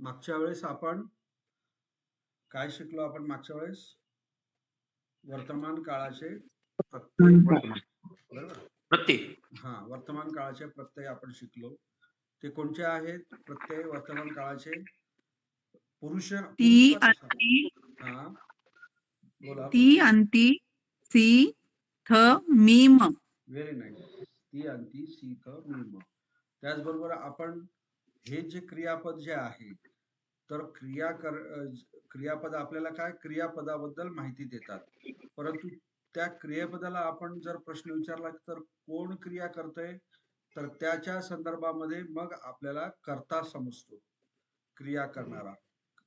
मागच्या वेळेस आपण काय शिकलो? आपण मागच्या वेळेस वर्तमान काळाचे प्रत्यय, बरोबर? प्रत्यय. हा, वर्तमान काळाचे प्रत्यय आपण शिकलो. ते कोणते आहेत प्रत्यय वर्तमान काळाचे? पुरुष ती पुरुषपद. अंती हा, बोला. ती अंती सी थ मी म. Very nice. ती अंती सी थ मी म. त्याचबरोबर आपण हे जे क्रियापद जे आहे, तर क्रियापद आपल्याला काय क्रियापदाबद्दल माहिती देतात, परंतु त्या क्रियापदाला आपण जर प्रश्न विचारला तर कोण क्रिया करतोय, तर त्याच्या संदर्भामध्ये मग आपल्याला कर्ता समजतो. क्रिया करणारा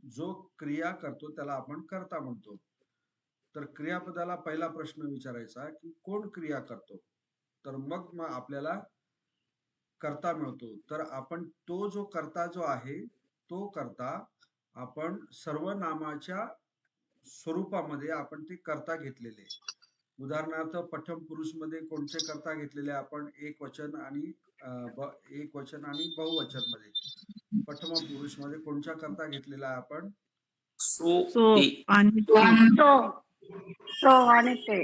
जो क्रिया करतो त्याला आपण कर्ता म्हणतो. तर क्रियापदाला पहिला प्रश्न विचारायचा की कोण क्रिया करतो, तर मग आपल्याला कर्ता मिळतो. तर आपण तो जो कर्ता जो आहे तो कर्ता आपण सर्वनामाच्या स्वरूपामध्ये आपण ते कर्ता घेतलेले. उदाहरणार्थ प्रथम पुरुष मध्ये कोणते कर्ता घेतलेले आपण? एक वचन आणि बहुवचन मध्ये. प्रथम पुरुष मध्ये कोणता कर्ता घेतलेला आहे आपण? सो सो ते. आणि सो आणि ते.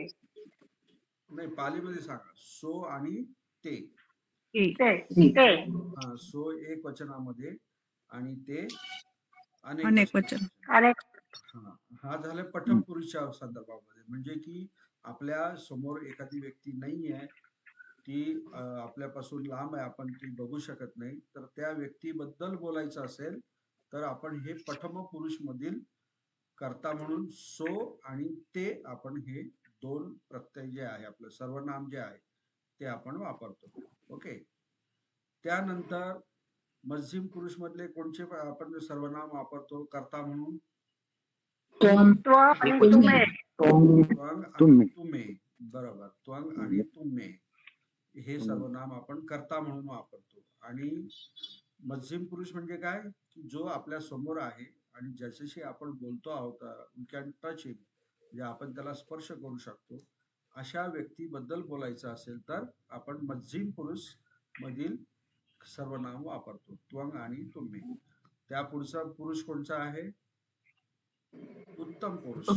नाही, पालीमध्ये सांगा. सो आणि ते. हा, सो एक वचनामध्ये आणि ते अनेक वचन. हा झालं प्रथम पुरुषच्या संदर्भामध्ये. म्हणजे की आपल्या समोर एखादी व्यक्ती नाही आहे, ती आपल्यापासून लांब आहे, आपण ती बघू शकत नाही, तर त्या व्यक्तीबद्दल बोलायचं असेल तर आपण हे प्रथम पुरुष मधील कर्ता म्हणून सो आणि ते आपण हे दोन प्रत्यय जे आहे, आपलं सर्वनाम जे आहे ते आपण वापरतो. ओके. त्यानंतर मध्यम पुरुष मधले कोणते आपण सर्वनाम वापरतो कर्ता म्हणून? तुम्हे. बरोबर, त्वंग आणि तुम्हे हे सर्वनाम आपण कर्ता म्हणून वापरतो. आणि मध्यम पुरुष म्हणजे काय? की जो आपल्या समोर आहे आणि ज्याच्याशी आपण बोलतो आहोत, वी कॅन टच हिम, म्हणजे आपण त्याला स्पर्श करू शकतो, अशा व्यक्तीबद्दल बोलायचं असेल तर आपण मध्यम पुरुष मधील सर्वनाम वापरतो, त्वंग आणि तुम्हे. त्या पुढचा पुरुष कोणता आहे? उत्तम पुरुष.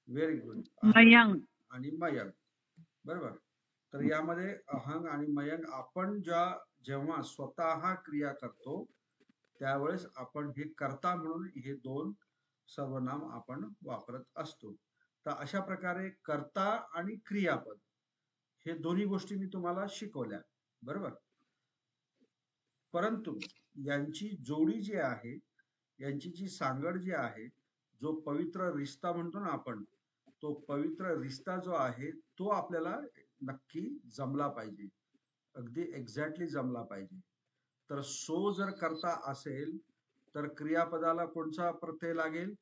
Very good. मयंग आणि मयंग, बरोबर. तर यामध्ये अहंग आणि मयंग आपण जेव्हा स्वतः क्रिया करतो त्यावेळेस आपण हे कर्ता म्हणून हे दोन सर्वनाम आपण वापरत असतो. तर अशा प्रकारे कर्ता आणि क्रियापद हे दोन्ही गोष्टी मी तुम्हाला शिकवल्या, बरोबर. परंतु यांची जोडी जी आहे, यांची जी सांगड जी आहे, जो पवित्र रिश्ता म्हणतो ना आपण, तो पवित्र रिश्ता जो आहे तो आपल्याला नक्की जमला पाहिजे, अगदी एक्झॅक्टली जमला पाहिजे. तर सो जर कर्ता असेल तर क्रियापदाला कोणता प्रत्यय लागेल?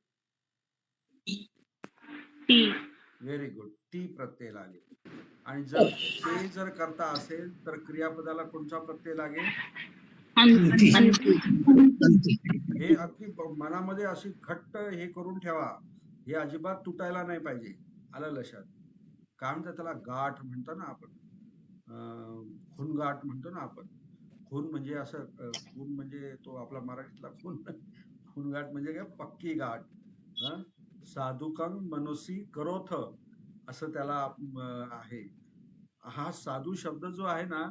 व्हेरी गुड, टी प्रत्यय लागेल. आणि जर ते जर कर्ता असेल तर क्रियापदाला कोणता प्रत्यय लागेल? हे अगदी मनामध्ये अशी घट्ट हे करून ठेवा, हे अजिबात तुटायला नाही पाहिजे. आलं लक्षात? काय म्हणतात त्याला? गाठ म्हणतो ना आपण, खूनगाठ म्हणतो ना आपण. खून म्हणजे असं, खून म्हणजे तो आपला मराठीतला खून. खूनगाठ म्हणजे काय? पक्की गाठ. साधुकं मनोसी करोथ असं त्याला आहे. हा साधू शब्द जो आहे ना,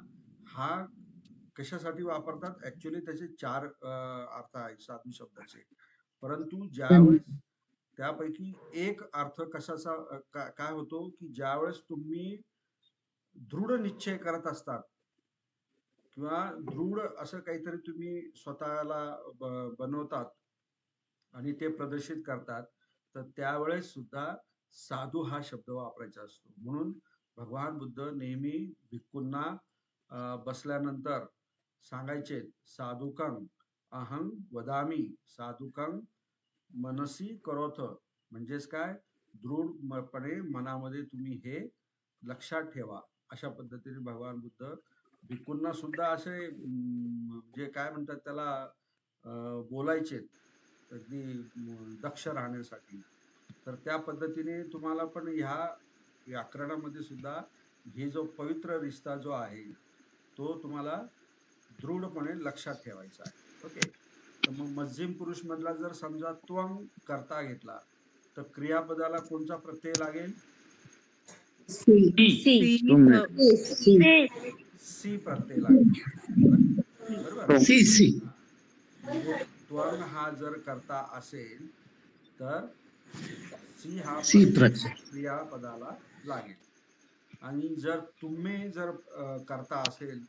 हा कशासाठी वापरतात? ऍक्च्युली त्याचे चार अर्थ आहेत साधू शब्दाचे, परंतु ज्यावेळेस त्यापैकी एक अर्थ कशाचा काय होतो की ज्यावेळेस तुम्ही दृढ निश्चय करत असतात किंवा दृढ असं काहीतरी तुम्ही स्वतःला बनवतात आणि ते प्रदर्शित करतात, तर त्यावेळेस सुद्धा साधू हा शब्द वापरायचा असतो. म्हणून भगवान बुद्ध नेहमी भिक्खूंना बसल्यानंतर सांगायचे, साधुकं अहं वदामी साधुकं मनसी करोथ. म्हणजेच काय? दृढपणे मनामध्ये तुम्ही हे लक्षात ठेवा. अशा पद्धतीने भगवान बुद्ध भिक्खूंना सुद्धा असे जे काय म्हणतात त्याला बोलायचे, अगदी दक्ष राहण्यासाठी. तर त्या पद्धतीने तुम्हाला पण ह्या व्याकरणामध्ये सुद्धा हे जो पवित्र रिश्ता जो आहे तो तुम्हाला दृढपणे लक्षात ठेवायचा आहे. ओके. तर मग मध्यम पुरुष मधला जर समजा त्वंग करता घेतला तर क्रियापदाला कोणता प्रत्यय लागेल? सी सी सी सी प्रत्यय लागेल. बरोबर. सी सी हा. म्हणजे त्वंग हा जर करता असेल तर सी हा सी प्रत्यय प्रत्यय क्रियापदाला लागेल. आणि जर तुम्ही जर करता असेल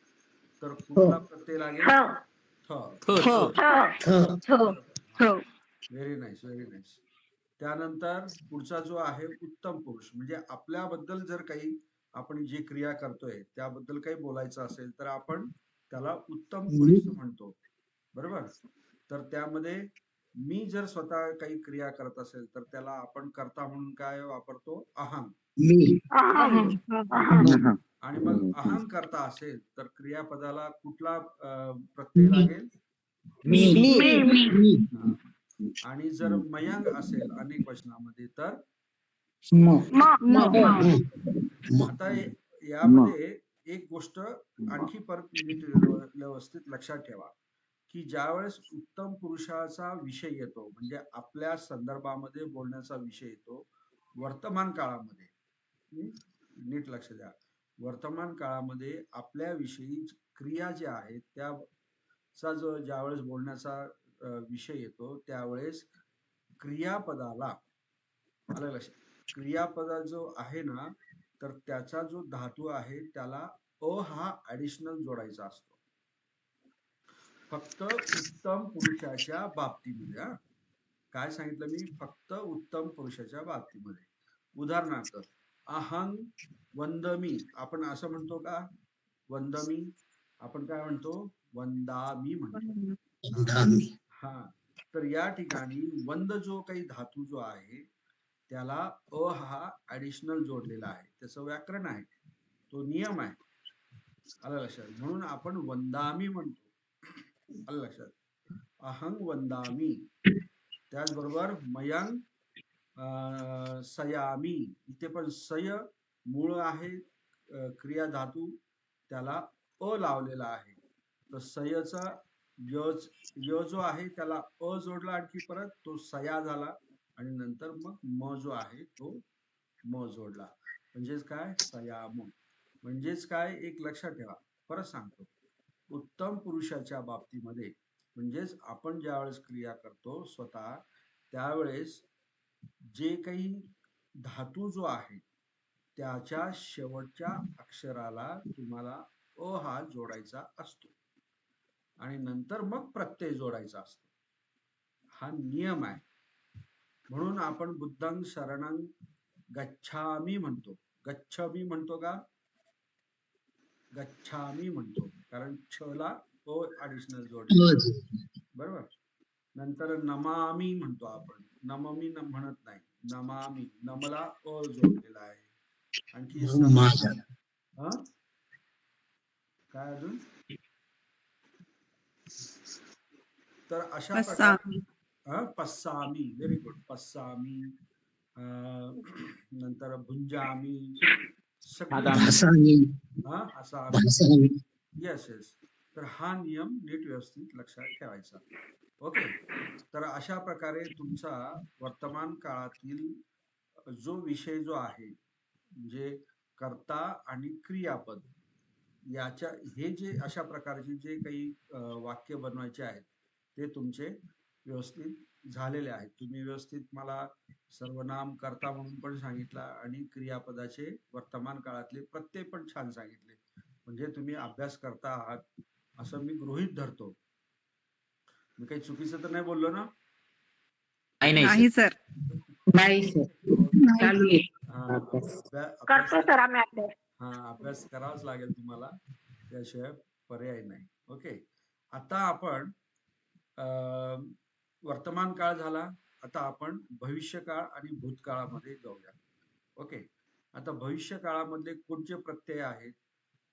तर हो कुठला प्रत्यय लागेल? थ थ. थ थ व्हेरी नाईस, व्हेरी नाईस. त्यानंतर पुढचा जो आहे उत्तम पुरुष, म्हणजे आपल्याबद्दल जर काही आपण जी क्रिया करतोय त्याबद्दल काही बोलायचं असेल तर आपण त्याला उत्तम मी पुरुष म्हणतो. बरोबर. तर त्यामध्ये मी जर स्वतः काही क्रिया करत असेल तर त्याला आपण कर्ता म्हणून काय वापरतो? अहं. मी अहं. आणि मग अहं करता असेल तर क्रियापदाला कुठला प्रत्यय लागेल? मी हा. आणि जर मयंग असेल अनेक वचनामध्ये तर म आता यामध्ये एक गोष्ट आणखी परत नीट व्यवस्थित लक्षात ठेवा की ज्यावेळेस उत्तम पुरुषाचा विषय येतो म्हणजे आपल्या संदर्भामध्ये बोलण्याचा विषय येतो वर्तमान काळामध्ये. नीट लक्ष द्या. वर्तमान काळामध्ये आपल्याविषयी क्रिया ज्या आहेत त्याचा जो ज्यावेळेस बोलण्याचा विषय येतो त्यावेळेस क्रियापदाला आलं लक्षात. क्रियापदा जो आहे ना तर त्याचा जो धातू आहे त्याला अ हा ऍडिशनल जोडायचा असतो फक्त उत्तम पुरुषाच्या बाबतीमध्ये. हा काय सांगितलं मी? फक्त उत्तम पुरुषाच्या बाबतीमध्ये. उदाहरणार्थ अहं वंदमी आपण असं म्हणतो का? वंदमी आपण काय म्हणतो? वंदामी म्हणतो. हा. तर या ठिकाणी वंद जो काही धातू जो आहे त्याला अ हा ऍडिशनल जोडलेला आहे. त्याचं व्याकरण आहे, तो नियम आहे. आलं लक्षात. म्हणून आपण वंदामी म्हणतो. आलं लक्षात. अहं वंदामी. त्याचबरोबर मयंग सयामी. इथे पण सय मूळ आहे क्रिया धातू त्याला अ लावलेला आहे. तर सयचा य जो आहे त्याला अ जोडला आणखी परत तो सया झाला आणि नंतर मग म जो आहे तो म जोडला म्हणजेच काय? सयाम. म्हणजेच काय? एक लक्षात ठेवा. परत सांगतो. उत्तम पुरुषाच्या बाबतीमध्ये म्हणजेच आपण ज्यावेळेस क्रिया करतो स्वतः त्यावेळेस जे काही धातू जो आहे त्याच्या शेवटच्या अक्षराला तुम्हाला अ हा जोडायचा असतो आणि नंतर मग प्रत्यय जोडायचा असतो. हा नियम आहे. म्हणून आपण बुद्धं शरणं गच्छामी म्हणतो. गच्छामी म्हणतो का? गच्छामी म्हणतो कारण छला अ ऍडिशनल जोडलेला आहे. बरोबर. नंतर नमामी म्हणतो आपण. नममी म्हणत नाही. नमामी. नमला अ जोडलेला आहे. आणखी हा काय अजून? तर अशा प्रकारे पस्सामी. Very good. पस्सामी. नंतर भुंजामी. भासामी हसामी. Yes yes. तर हा नियम नीट व्यवस्थित लक्षात ठेवायचा. ओके. तर अशा प्रकारे तुमचा वर्तमान काळातील जो विषय जो आहे म्हणजे कर्ता आणि क्रियापद याच्या हे जे अशा प्रकारचे जे काही वाक्य बनवायचे आहेत ते तुमचे व्यवस्थित झालेले आहेत. तुम्ही व्यवस्थित मला सर्वनाम कर्ता म्हणून पण सांगितला आणि क्रियापदाचे वर्तमान काळातले प्रत्यय पण छान सांगितले. म्हणजे तुम्ही अभ्यास करता आहात असं मी गृहीत धरतो. मी काही चुकीचं तर नाही बोललो ना? नाही सर. नाही सर. चालू आहे अभ्यास. करतो सर आम्ही अभ्यास. अभ्यास करावाच लागेल तुम्हाला, त्याशिवाय पर्याय नाही. ओके. आता आपण वर्तमान काळ झाला. आता आपण भविष्य काळ आणि भूतकाळामध्ये जाऊया. ओके. आता भविष्य काळामधले कोणते प्रत्यय आहेत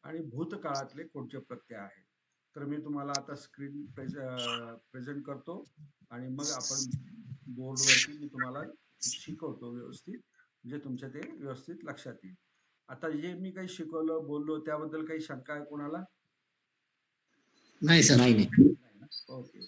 आणि भूतकाळातले कोणते प्रत्यय आहेत तर मी तुम्हाला आता स्क्रीन प्रेझेंट करतो आणि मग आपण बोर्डवरती मी तुम्हाला शिकवतो व्यवस्थित, म्हणजे तुमच्या ते व्यवस्थित लक्षात येईल. आता जे मी काही शिकवलं बोललो त्याबद्दल काही शंका आहे कोणाला? नाही सर. नाही. नाही ना? ओके.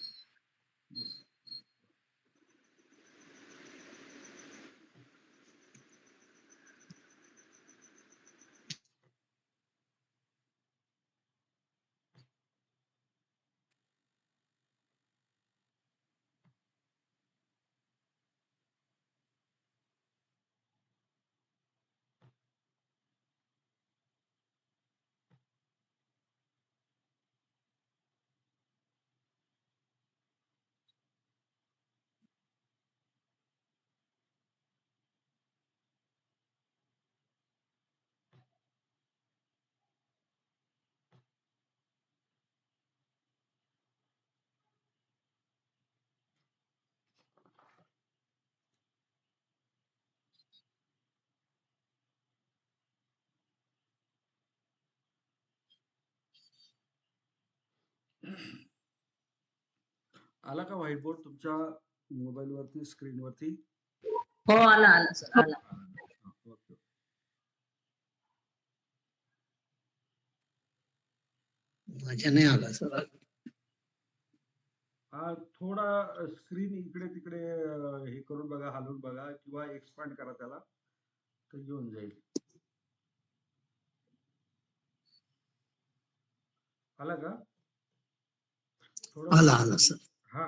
आला का व्हाईट बोर्ड तुमच्या मोबाईल वरती, स्क्रीन वरती? हो, आला सर. आला. ओके. माझ्या नाही आला सर. थोडा स्क्रीन इकडे तिकडे हे करून बघा, हलवून बघा किंवा एक्सपांड करा त्याला, तर येऊन जाईल. आला का? आला सर. हा,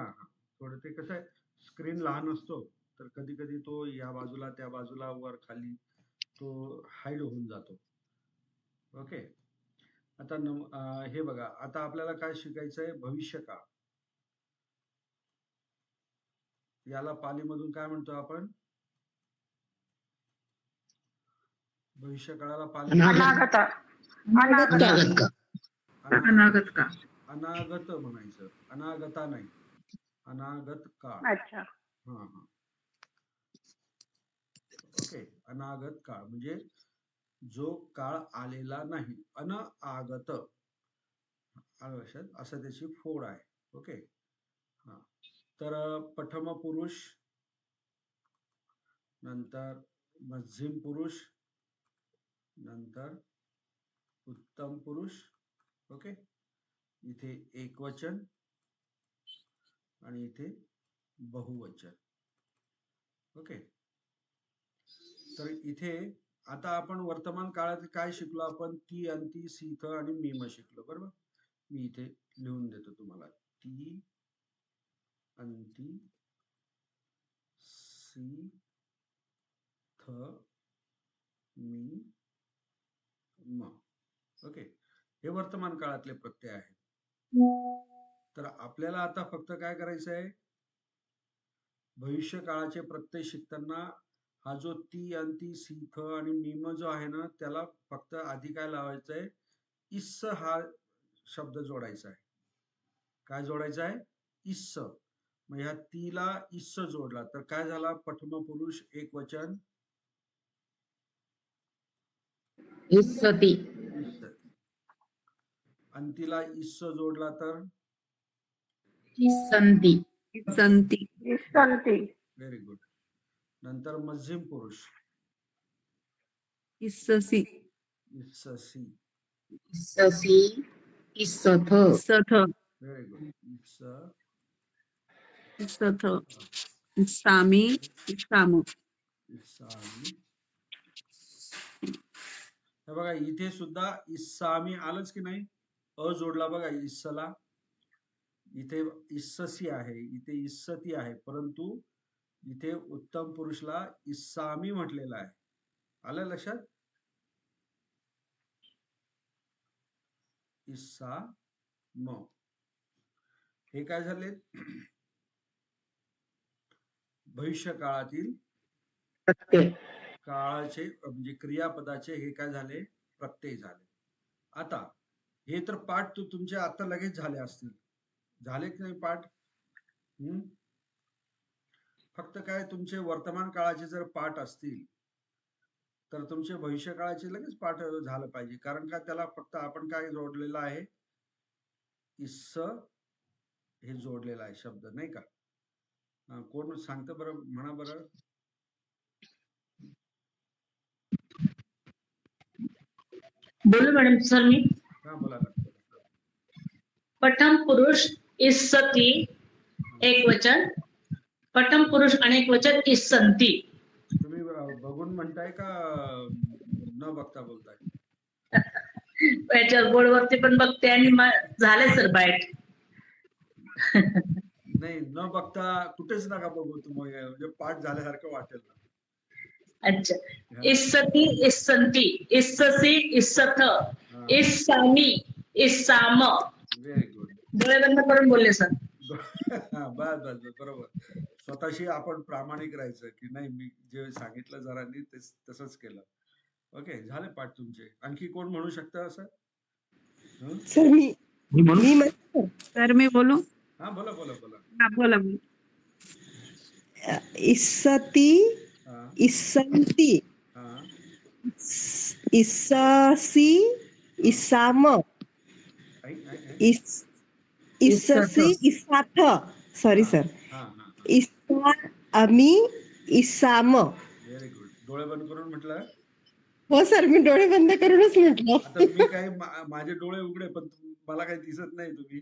थोडं ते कसं आहे, स्क्रीन लहान असतो तर कधी कधी तो या बाजूला त्या बाजूला वर खाली तो हाईड होऊन जातो. ओके. आता हे बघा, आता आपल्याला काय शिकायचंय? भविष्यकाळ. याला पालीमधून काय म्हणतो आपण? भविष्यकाळाला पाली अनागत अनागत का? अनागत काळ. अनागत म्हणायचं, अनागता नाही, अनागत काळ. अच्छा. हा. ओके. अनागत काळ म्हणजे जो काळ आलेला नाही, अनागत. आलं लक्षात? असं त्याची फोड आहे. ओके. हा, तर प्रथम पुरुष, नंतर मध्यम पुरुष, नंतर उत्तम पुरुष. ओके. इथे एकवचन आणि इथे बहुवचन. ओके. तर इथे आता आपण वर्तमान काळात काय शिकलो? आपण ती, अंती, सीथ आणि मीम शिकलो, बरोबर? मी इथे लिहून देतो तुम्हाला. ती, अंती, सी, थ, मी, म. ओके. हे वर्तमान काळातले प्रत्यय आहेत. तर आपल्याला आता फक्त काय करायचं आहे? भविष्य काळाचे प्रत्यय शिकताना हा जो ती, अंती, सीथ आणि मीम जो आहे ना, त्याला फक्त आधी काय लावायचं आहे? इस हा शब्द जोडायचा आहे. काय जोडायचा आहे? इस. मग ह्या तीला इस जोडला तर काय झाला? प्रथम पुरुष एक वचन इस्सती. इस. अंतीला इस जोडला तर इस्संती. संती. संती. Very good. नंतर मध्यम पुरुष इस्ससी. इस्सी. इस्ससी. इस्सथ. इस्सथ. Very good. इस, इस्सथ. इस्सामी. इस्साम. इस्सामी. हे बघा, इथे सुद्धा इस्सामी आलंच की नाही? अ जोडला बघा इस्सला. इथे इस्ससी आहे, इथे इस्सती आहे, परंतु इथे उत्तम पुरुषला इस्सामी म्हटलेलं आहे. आलं लक्षात? इस्सा म. हे काय झाले? भविष्य काळातील प्रत्यय. काळाचे म्हणजे क्रियापदाचे हे काय झाले? प्रत्यय झाले. आता हे तर पाठ तुमचे आता लगेच झाले असतील. झाले की नाही पाठ? फक्त काय तुमचे वर्तमान काळाचे जर पाठ असतील तर तुमचे भविष्य काळाचे लगेच पाठ झालं पाहिजे. कारण का? त्याला फक्त आपण काय जोडलेलं आहे? इस्स हे जोडलेलं आहे शब्द, नाही का? कोण सांगतं बरं? म्हणा बरं. बोलू मॅडम सर मी. हा बोला ना. प्रथम पुरुष इस्सती एक वचन, प्रथम पुरुष अनेक वचन इस्संती. तुम्ही बघून म्हणताय का न बघता बोलताय? याच्या बोर्डवरती पण बघते आणि झाले सर बाईट. नाही, न बघता कुठेच नका बघू तुम्ही, म्हणजे पाठ झाल्यासारखं वाटेल ना. अच्छा. हा. इस्सती इस्संती, इस्ससी इस्सथ, हा. इस्सामी इस्साम. Very good. डोळे बंद करून बोलले सर. बस बस बस, बरोबर. स्वतःशी आपण प्रामाणिक राहायचं की नाही, मी जे सांगितलं जरांनी तसंच केलं. ओके, झाले पाठ तुमचे. आणखी कोण म्हणू शकतं असं? हं? सर मी म्हणतो तर मी बोलू? हा बोला बोला बोला. हा बोला बोला. इस्सती हा इस्संती हा इस्ससी इस्साम ऐक ऐक ऐक. इस इस्ससी इस्साथ. सॉरी हा सर. हा हा. इस्सा अमी इस्साम. Very good. डोळे बंद करून म्हटलं. हो सर, मी डोळे बंद करूनच आता म्हटलं. मी काही माझे डोळे उघडे, पण मला काही दिसत नाही. तुम्ही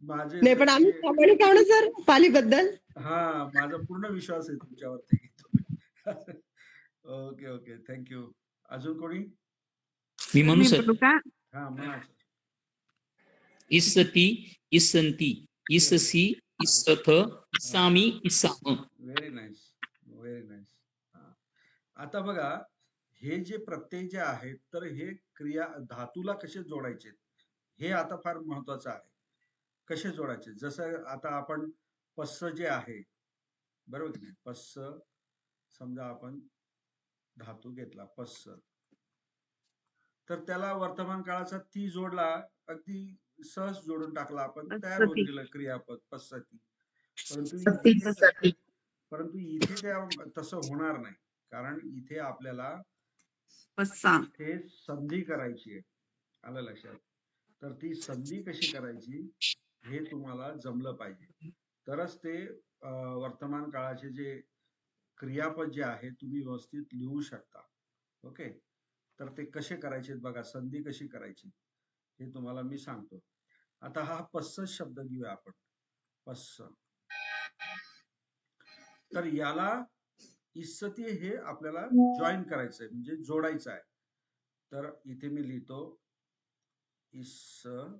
माझे नाही पण आम्ही प्रामाणिक आहोत ना सर पालीबद्दल. हा, माझा पूर्ण विश्वास आहे तुमच्यावरती की तुम्ही. Okay okay, thank you. अजून कोणी? मी म्हणू मी सर. बोलू का? हा म्हणा सर. इस्सती इस्संती इस्ससी इस्सथ इस्सामी इस्साम. Very nice, very nice. आता बघा, हे जे प्रत्यय जे आहेत, तर हे क्रिया धातूला कसे जोडायचे हे आता फार महत्वाचं आहे. कसे जोडायचे? जसं आता आपण पस्स जे आहे, बरोबर की नाही? पस्स, समजा आपण धातू घेतला पस्स, तर त्याला वर्तमान काळाचा ती जोडला, अगदी सहज जोडून टाकला आपण, तयार होऊन पस्सती. गेलं क्रियापद पस्सती. परंतु इस्सती. इथे त्या तसं होणार नाही, कारण इथे आपल्याला पस्सा. इथे संधी करायची आहे. आलं लक्षात? तर ती संधी कशी करायची हे तुम्हाला जमलं पाहिजे, तरच ते वर्तमान काळाचे जे क्रियापद जे आहे तुम्ही व्यवस्थित लिहू शकता. ओके, तर ते कसे करायचे बघा, संधी कशी करायची हे तुम्हाला मी सांगतो. आता हा पस्स शब्द घेऊया आपण. पस्स, तर याला इस्सती हे आपल्याला जॉईन करायचंय, म्हणजे जोडायचं आहे. तर इथे मी लिहितो इस्सती.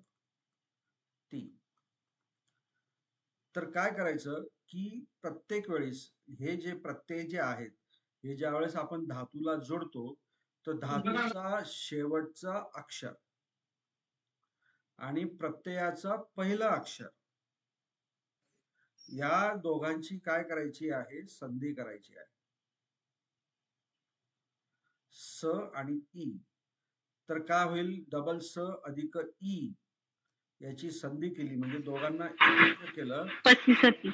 तर काय करायचं की प्रत्येक वेळेस हे जे प्रत्यय जे आहेत, हे ज्या वेळेस आपण धातूला जोडतो, तर धातूचा शेवटचा अक्षर आणि प्रत्ययाचा पहिला अक्षर या दोघांची काय करायची आहे? संधी करायची आहे. स आणि ई. तर काय होईल? डबल स अधिक ई याची संधी केली, म्हणजे दोघांना एकत्र केलं, पस्सिसती.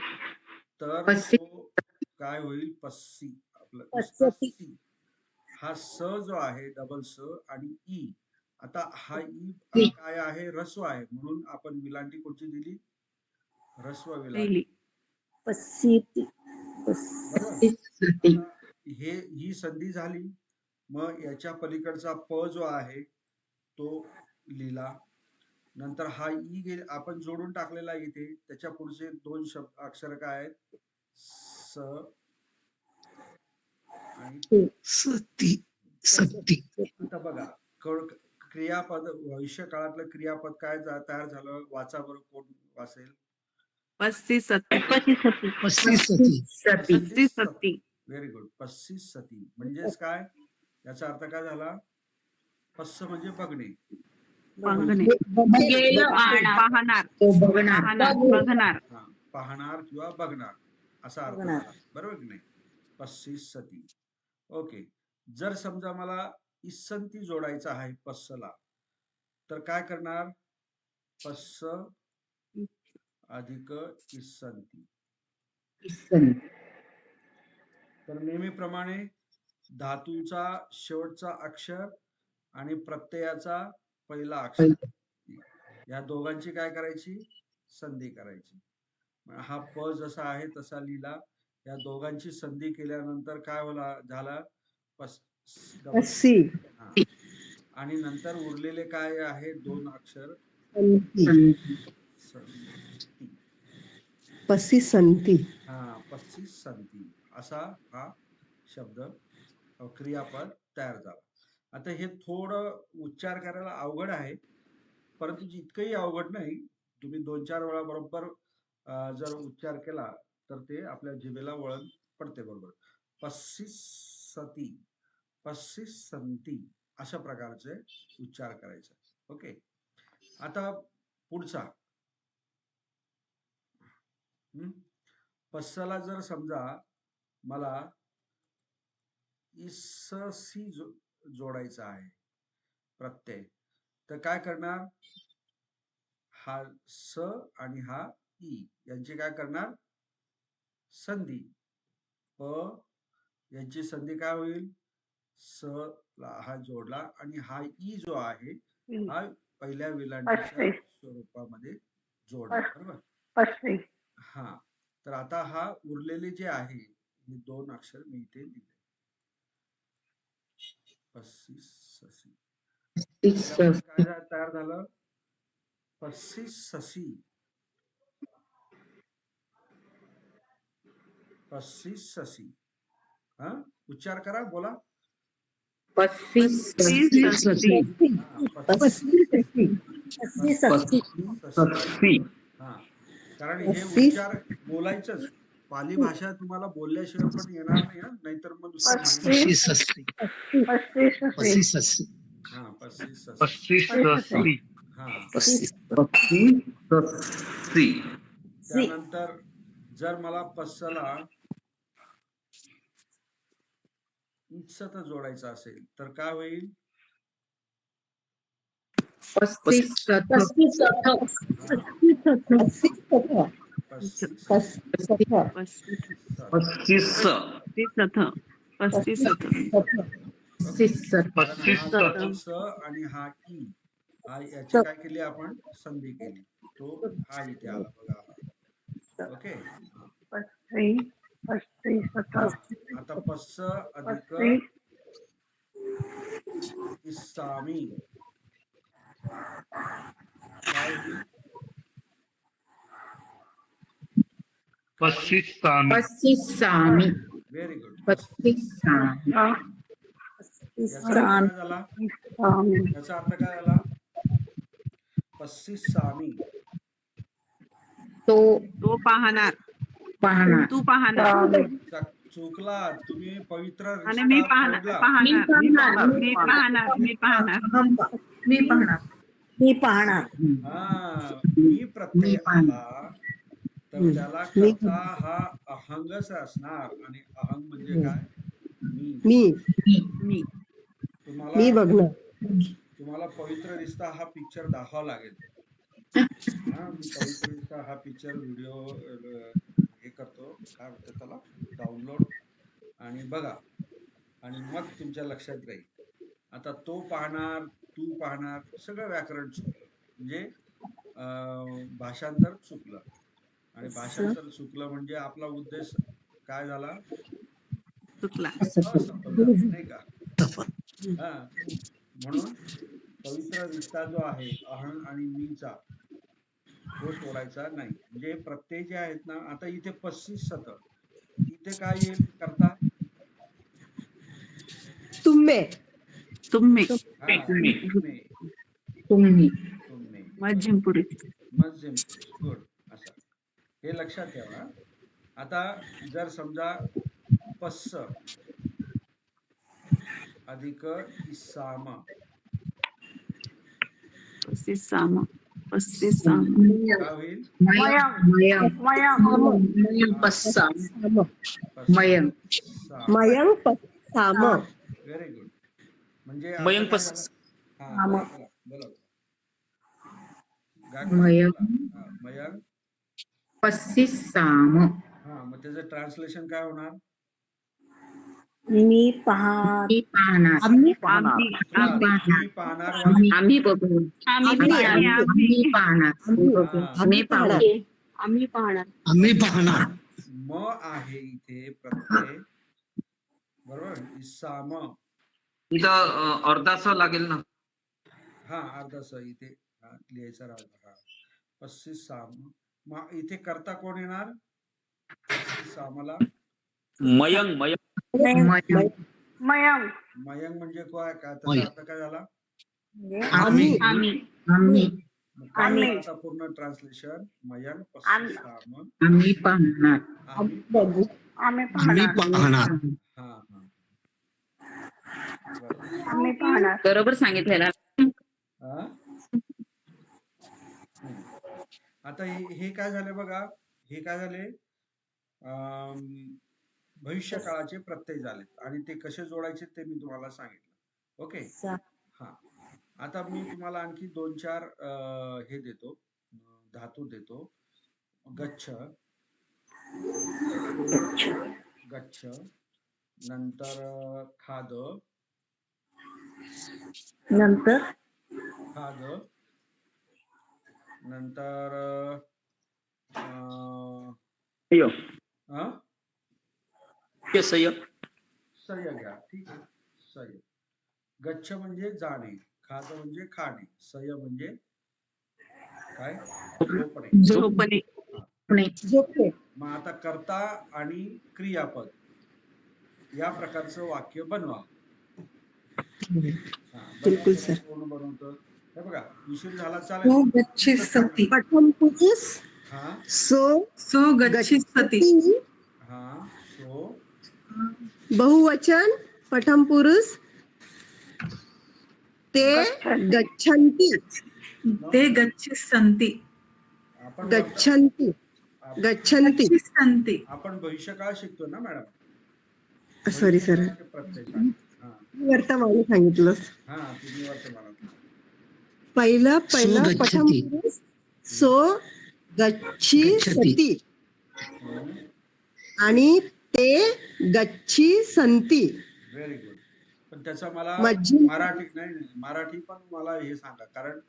तर पस्सी. तो काय होईल? पस्सी. आपलं पस्सती. सी. हा स जो आहे, डबल स आणि ई. आता हा ई काय आहे? ऱ्हस्व आहे, म्हणून आपण विलांटी कोणती दिली? ह्रस्व विलांटी. पहिली. पस्सिती. बरोबर. इस्सती. आता ही संधी झाली, मग याच्या पलीकडचा प जो आहे तो लिहिला. नंतर हा ई आपण जोडून टाकलेला इथे. त्याच्या पुढचे दोन शब्द अक्षर काय आहेत? स आणि सती. सती. आता बघा, क्रियापद, भविष्य काळातलं क्रियापद काय तयार झालं? वाचा बरं, कोण वाचेल? पस्सिसती. पस्सिसती. पस्सिसती. पस्सिसती. Very good. पस्सिसती म्हणजेच काय? याचा अर्थ काय झाला? पस्स म्हणजे बघणे. बघणे. गेलं आणा. पाहणार. तो बघणार. पाहणार. बघणार. हा, पाहणार किंवा बघणार असा अर्थ बघणार. झाला, बरोबर की नाही? पस्सिसती. ओके. जर समजा मला इस्संती जोडायचा आहे पस्सला, तर काय करणार? पस्स अधिक इस्संती. इस्संती. तर नेहमीप्रमाणे धातूचा शेवटचा अक्षर आणि प्रत्ययाचा पहिला अक्षर या दोघांची काय करायची? संधी करायची. हा प जसा आहे तसा लिहिला. या दोघांची संधी केल्यानंतर काय झाला? डबल पस्सी हा. आणि नंतर उरलेले काय आहे 2 अक्षर संती संती. पस्सी संती हा 25 संती असा हा शब्द क्रियापद तयार झाला. आता हे थोडं उच्चार करायला अवघड आहे, परंतु जितकंही अवघड नाही. तुम्ही 2-4 वेळा बरोबर जर उच्चार केला तर ते आपल्या जिभेला वळण पडते बरोबर. 25 सती, 25 संती अशा प्रकारचे उच्चार करायचे. ओके. आता पुढचा पस्सला जर समजा मला इससी जोडायचा आहे प्रत्यय, तर काय करणार? हा स आणि हा ई यांची काय करणार? संधी. प यांची संधी काय होईल? स ला हा जोडला आणि हा ई जो आहे हा पहिल्या विलांटीच्या स्वरूपामध्ये जोडला. बरोबर. हा. तर आता हा उरलेले जे आहे हे 2 अक्षर मी इथे दिले. 25 ससी. काय तयार झालं? 25 ससी, 25 ससी. हा उच्चार करा, बोला. 25 सती. हा, 25 पस्सी सस्ती ससी. हा. कारण हे 25 उच्चार बोलायचंच. पाली भाषा तुम्हाला बोलल्याशिवाय पण येणार नाही. नाहीतर मग नुसतं माहिती. 25 सस्ती हा 25 सस्ती 25 ससी. 25 ससी. हा. 25 त्यानंतर जर मला पस्सला इत्सत जोडायचा असेल तर काय होईल? 35 पस्ती सथ, हा, पस्सी सथ 25 पस्सी सथ 25 सथ कारण हा स आणि हा ई हा याची काय केली आपण? संधी केली. तो हा इथे आला बघा. ओके. आता पस्स अधिक इस्सामी काय होईल? 25 Sami. 25 Sami very good. 25 Sami याचा अर्थ काय झाला? याचा अर्थ काय झाला? 25 सामी. तो पाहणार, पाहणार तू पाहणार चुकला तुम्ही. पवित्र आणि मी रिश्ता पाहणार तोडला. पाहणार मी पाहणार मी पाहणार मी पाहणार हा मी प्रत्यय आला तर त्याला कर्ता हा अहंगच असणार. आणि अहंग म्हणजे काय? मी. मी तुम्हाला बघणार तुम्हाला पवित्र रिश्ता हा पिक्चर दाखवावा लागेल. हा मी पवित्र रिश्ता हा पिक्चर व्हिडिओ हे करतो, काय म्हणतात त्याला, डाउनलोड, आणि बघा. आणि मग तुमच्या लक्षात राहील. आता तो पाहणार, तू पाहणार, सगळं व्याकरण चुकलं. म्हणजे भाषांतर चुकलं. आणि भाषांतर चुकलं म्हणजे आपला उद्देश काय झाला? चुकला. असफल झाला, नाही का? हा. म्हणून पवित्र रिश्ता जो आहे अहं आणि मीचा तो तोडायचा नाही. म्हणजे प्रत्यय जे आहेत ना, आता इथे 25 सत, इथे काय येईल करता? तुम्ही तुम्ही हा, तुम्ही. तुम्ही मध्यमपुरी मध्यम पुरुष. गुड. असं हे लक्षात ठेवा. आता जर समजा पस्स अधिक इसाम 35 साम काय होईल? पस्सा मयंक मयंक साम व्हेरी गुड. म्हणजे मयंक आता काय पस्स. झालं? हा, बोला, बोला. मयंक मयंक 25 साम हा. मग त्याचं ट्रान्सलेशन काय होणार? मी पाहणार मी पाहणार आम्ही तुम्ही पाहणार वाली. आम्ही बघू आम्ही आम्ही पाहणार हा. मी पाहू आम्ही पाहणार आम्ही पाहणार म आहे इथे प्रत्यय, बरोबर. बरोबर साम इथं अर्धास लागेल ना. हा अर्धास इथे लिहायचा राहिला. 35 साम मग इथे करता कोण येणार? 35 सामला मयंग मयंग मयंक मयंक मयंक म्हणजे काय त्याचा अर्थ काय झाला? म्हणजे आम्ही आम्ही आम्ही मग काय आम्ही. झालं आता पूर्ण ट्रान्सलेशन मयंक 35 आम्ही. साम आम्ही पाहणार आम्ही बघू आम्ही आम्ही पाहणार पाहणार हा हा बरोबर. आम्ही पाहणार बरोबर सांगितलेलं. हा? हम्म. आता हे काय झाले बघा, हे काय झाले भविष्य काळाचे प्रत्यय झाले आणि ते कसे जोडायचे ते मी तुम्हाला सांगितलं. ओके हा. आता मी तुम्हाला आणखी 2-4 हे देतो, धातू देतो. गच्छ गच्छ नंतर खाद नंतर खाद नंतर अं, सय अं? सय सय घ्या ठीक आहे. सय गच्छ म्हणजे जाणे, खाद म्हणजे खाणे, सय म्हणजे काय? झोपणे. झोपणे. हा. पुणे झोपणे मग आता कर्ता आणि क्रियापद या प्रकारचं वाक्य बनवा. हा बिलकुल बनवा सर. कोण बनवतं? हे बघा उशीर झाला सो चालेल. गच्छिसति. प्रथम पुरुष हा सो सो गच्छिसति. गच्छति हा सो बहुवचन प्रथम पुरुष ते गच्छन्ति ते गच्छिसन्ति. आपण गच्छन्ति आप- गच्छन्ति गच्छिसन्ति. आपण भविष्यकाळ शिकतो ना मॅडम. सॉरी सर भविष्यकाळाचे प्रत्यय सांग. हा वर्तमान सांगितलं. हा तुम्ही वर्तमानात. पहिलं सो प्रथम गच्छति. पुरुष सो गच्छी सती हम्म. आणि ते गच्छी संती व्हेरी गुड. पण त्याचा मला मज्जी- मराठी नाही मराठी पण मला हे सांगा, कारण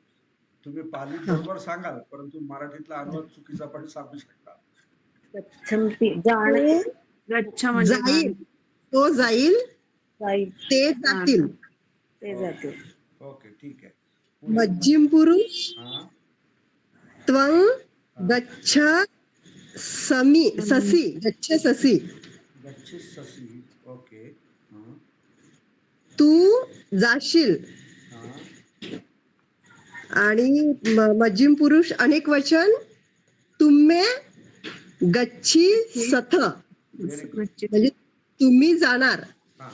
तुम्ही पाली बरोबर सांगाल परंतु मराठीतला अनुवाद चुकीचा पण सांगू शकता. गच्छन्ति जाणे ते गच्छ म्हणजे जाईल तो जाईल जाईल ते जातील. ते जातील. ओके ठीक आहे. पुढे. मध्यम पुरुष हा त्वं गच्छ समी ससी गच्छ ससी गच्छी ससी. ओके. हा तू जाशील. हा आणि मध्यम पुरुष अनेक वचन तुम्हे गच्छी सथ व्हेरी गुड. म्हणजे तुम्ही जाणार. हा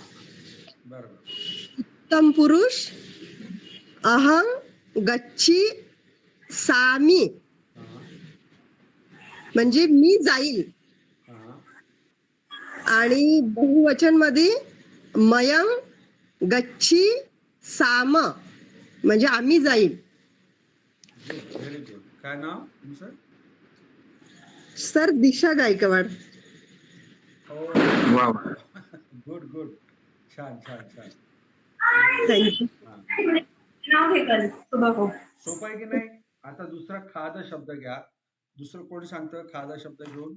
बरोबर. उत्तम पुरुष अहं गच्छी सामी हा म्हणजे मी जाईल. हा आणि बहुवचन मध्ये मयं गच्छी साम म्हणजे आम्ही जाईल. Good very good. काय नाव तुमचं? सर दिशा गायकवाड. ओ वा गुड गुड. छान छान छान. थँक्यू. हा नाव हे कर सुबह सोपं आहे की नाही? आता दुसरा खाद शब्द घ्या. दुसरं कोणी सांगतं खादा शब्द घेऊन?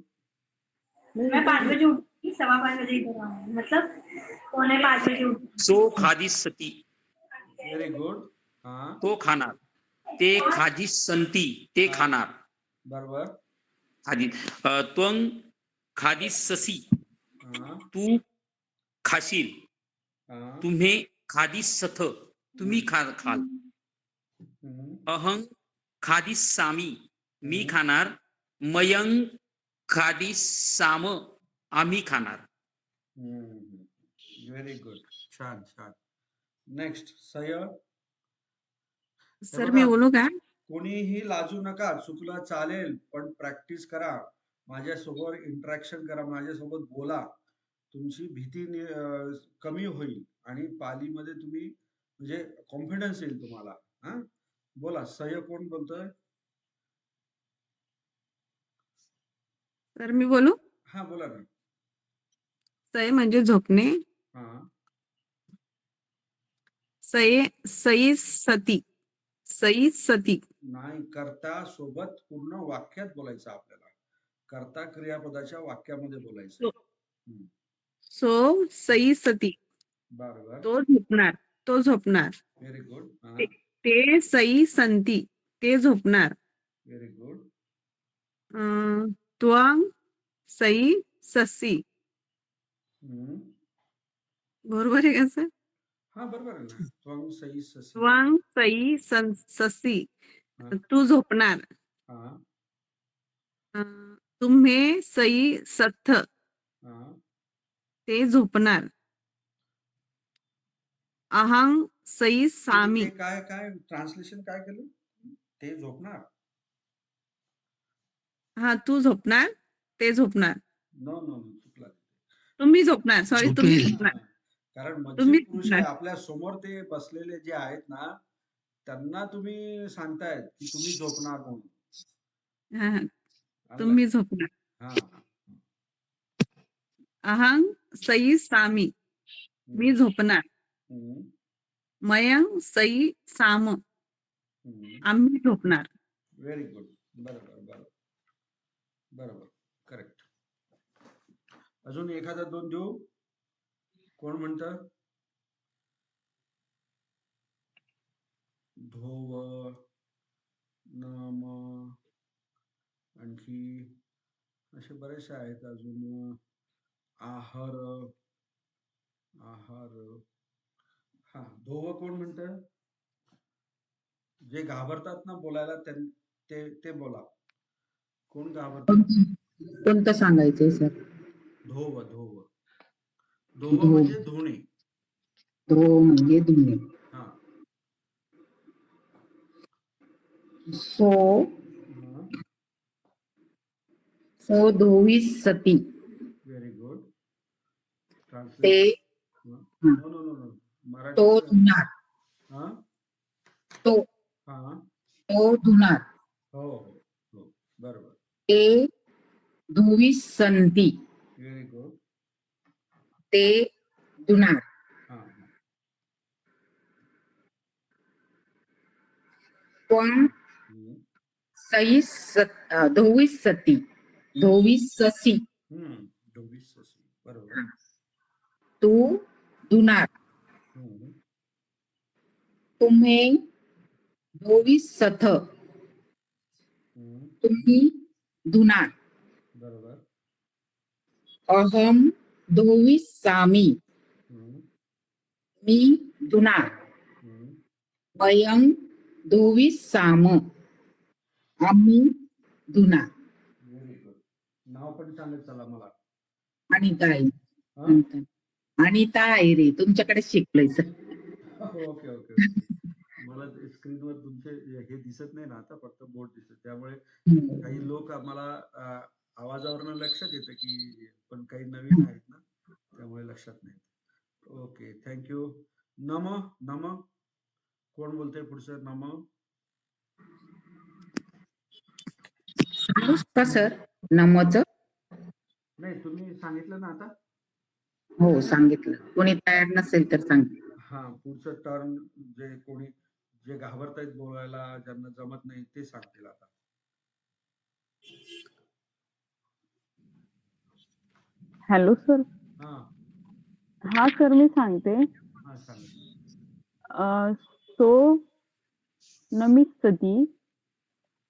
मैं 5 बजे उठी 5:15 बजे इधर आऊंगी मतलब 4:45 बजे उठी. सो खादिसती व्हेरी गुड. हा तो खाणार. ते खादिसंती ते खाणार. बरोबर. आधी त्वं खादिससी हा तू खाशील. हा तुम्ही खादिसथ तुम्ही खाल. हम्म. अहं खादिसामी मी खाणार. मयंग खादिसाम आम्ही खाणार. Very good. छान छान. नेक्स्ट सय. सर मी बोलू का? कोणीही लाजू नका. चुकलं चालेल पण प्रॅक्टिस करा. माझ्यासोबत इंटरॅक्शन करा. माझ्यासोबत बोला. तुमची भीती कमी होईल आणि पालीमध्ये तुम्ही म्हणजे कॉन्फिडन्स येईल तुम्हाला. हा बोला. सय कोण बोलतोय? सर मी बोलू? हा बोला ना. सय म्हणजे झोपणे. हा सये सई सती. सई सती. नाही, कर्ता सोबत पूर्ण वाक्यात बोलायचं आपल्याला. कर्ता क्रियापदाच्या वाक्यामध्ये बोलायचं. सो सई सती बरोबर. तो झोपणार व्हेरी गुड. ते ते सई संती ते झोपणार व्हेरी गुड. त्वं सई ससी बरोबर आहे का सर? हा बरोबर आहे ना. त्वं सई ससी. त्वं सई ससी हा. तू झोपणार. हा तुम्हे सई सथ हा. ते झोपणार. अहं सई सामी ते काय काय ट्रान्सलेशन काय केलं? ते झोपणार. हा तू झोपणार ते झोपणार. नो नो नो चुकला. तुम्ही झोपणार सॉरी तुम्ही झोपेल. झोपणार. कारण मजूर तुम्ही पुरुष आहे आपल्या समोर ते बसलेले जे आहेत ना त्यांना तुम्ही सांगतायत की तुम्ही झोपणार म्हणून. हा, हा, आलं तुम्ही लक्षात? झोपणार. हा. अहं सई सामी मी झोपणार. हम्म, मयं सई साम हम्म. आम्ही झोपणार. Very good. बरोबर. करेक्ट. अजून एखादा दोन देऊ. कोण म्हणतं? धोव नम आणखी असे बरेचसे आहेत अजून. आहार हा धोव कोण म्हणतं? जे घाबरतात ना बोलायला ते बोला. कोण घाबरतात? कोणतं सांगायचंय सर? धोव धो म्हणजे धोणे. धो म्हणजे धुणे. हा. सो हा. सो धोवी सती व्हेरी गुड. ते ट्रान्सलेट. हा, नो तो मराठी. धुणार. हा तो हा. तो धुणार. हो बरोबर. ते धुवी संती व्हेरी गुड. ते धुणार. हा. त्वं हम्म. सई धोवी सती धोवी ससी डोबीस ससी. बरोबर. तू धुणार. हम्म. तुम्हे धोवी सथ हम्म. तुम्ही धुणार. बरोबर. अहम धोवी सामी हम्म. मी धुणार. हम्म. वयं धोवी साम आम्ही धुणार. Very good. नाव पण सांगत चला मला. अनिता आहे. हा? अनिता आहे रे तुमच्याकडे शिकलोय सर. ओके. मला स्क्रीनवर तुमचे हे दिसत नाही ना आता फक्त बोर्ड दिसत त्यामुळे काही लोक आम्हाला आवाजावरनं लक्षात येतं की पण काही नवीन आहेत ना त्यामुळे लक्षात नाही. Okay thank you. नम कोण बोलतंय पुढचं? नम सांगूच का सर नमोच? नाही तुम्ही सांगितलं ना आता. हो सांगितलं. कोणी तयार नसेल तर सांग. हा पुढचं टर्न जे कोणी जे घाबरतायत बोलायला ज्यांना जमत नाही ते सांगतील आता. Hello sir. हा हा सर मी सांगते. हा सांगा. सो नमिස්සती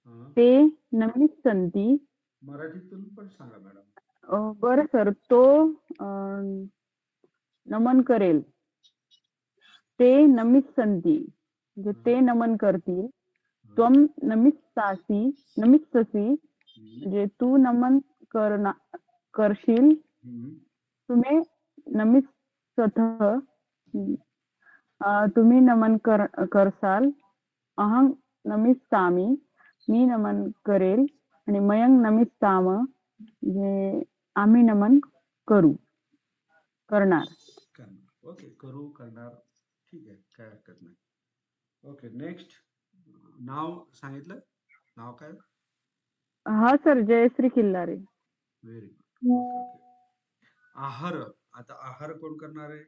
हा ते नमिस्सन्ति. मराठीतून पण सांगा मॅडम. बरं सर. तो अं, नमन करेल. ते नमिस्सन्ति म्हणजे ते नमन करतील. त्वं नमिस्ससि म्हणजे तू नमन करशील. तुम्ही नमिस्सथ तुम्ही नमन करसाल. अहं नमिस्सामि मी नमन करेल. आणि मयं नमिस्साम म्हणजे आम्ही नमन करणार. ओके करू करणार ठीक आहे काय हरकत नाही. Okay next. नाव सांगितलं. नाव काय? हा sir Jayashree Killare. Very good. आहार. आता आहार कोण करणार आहे?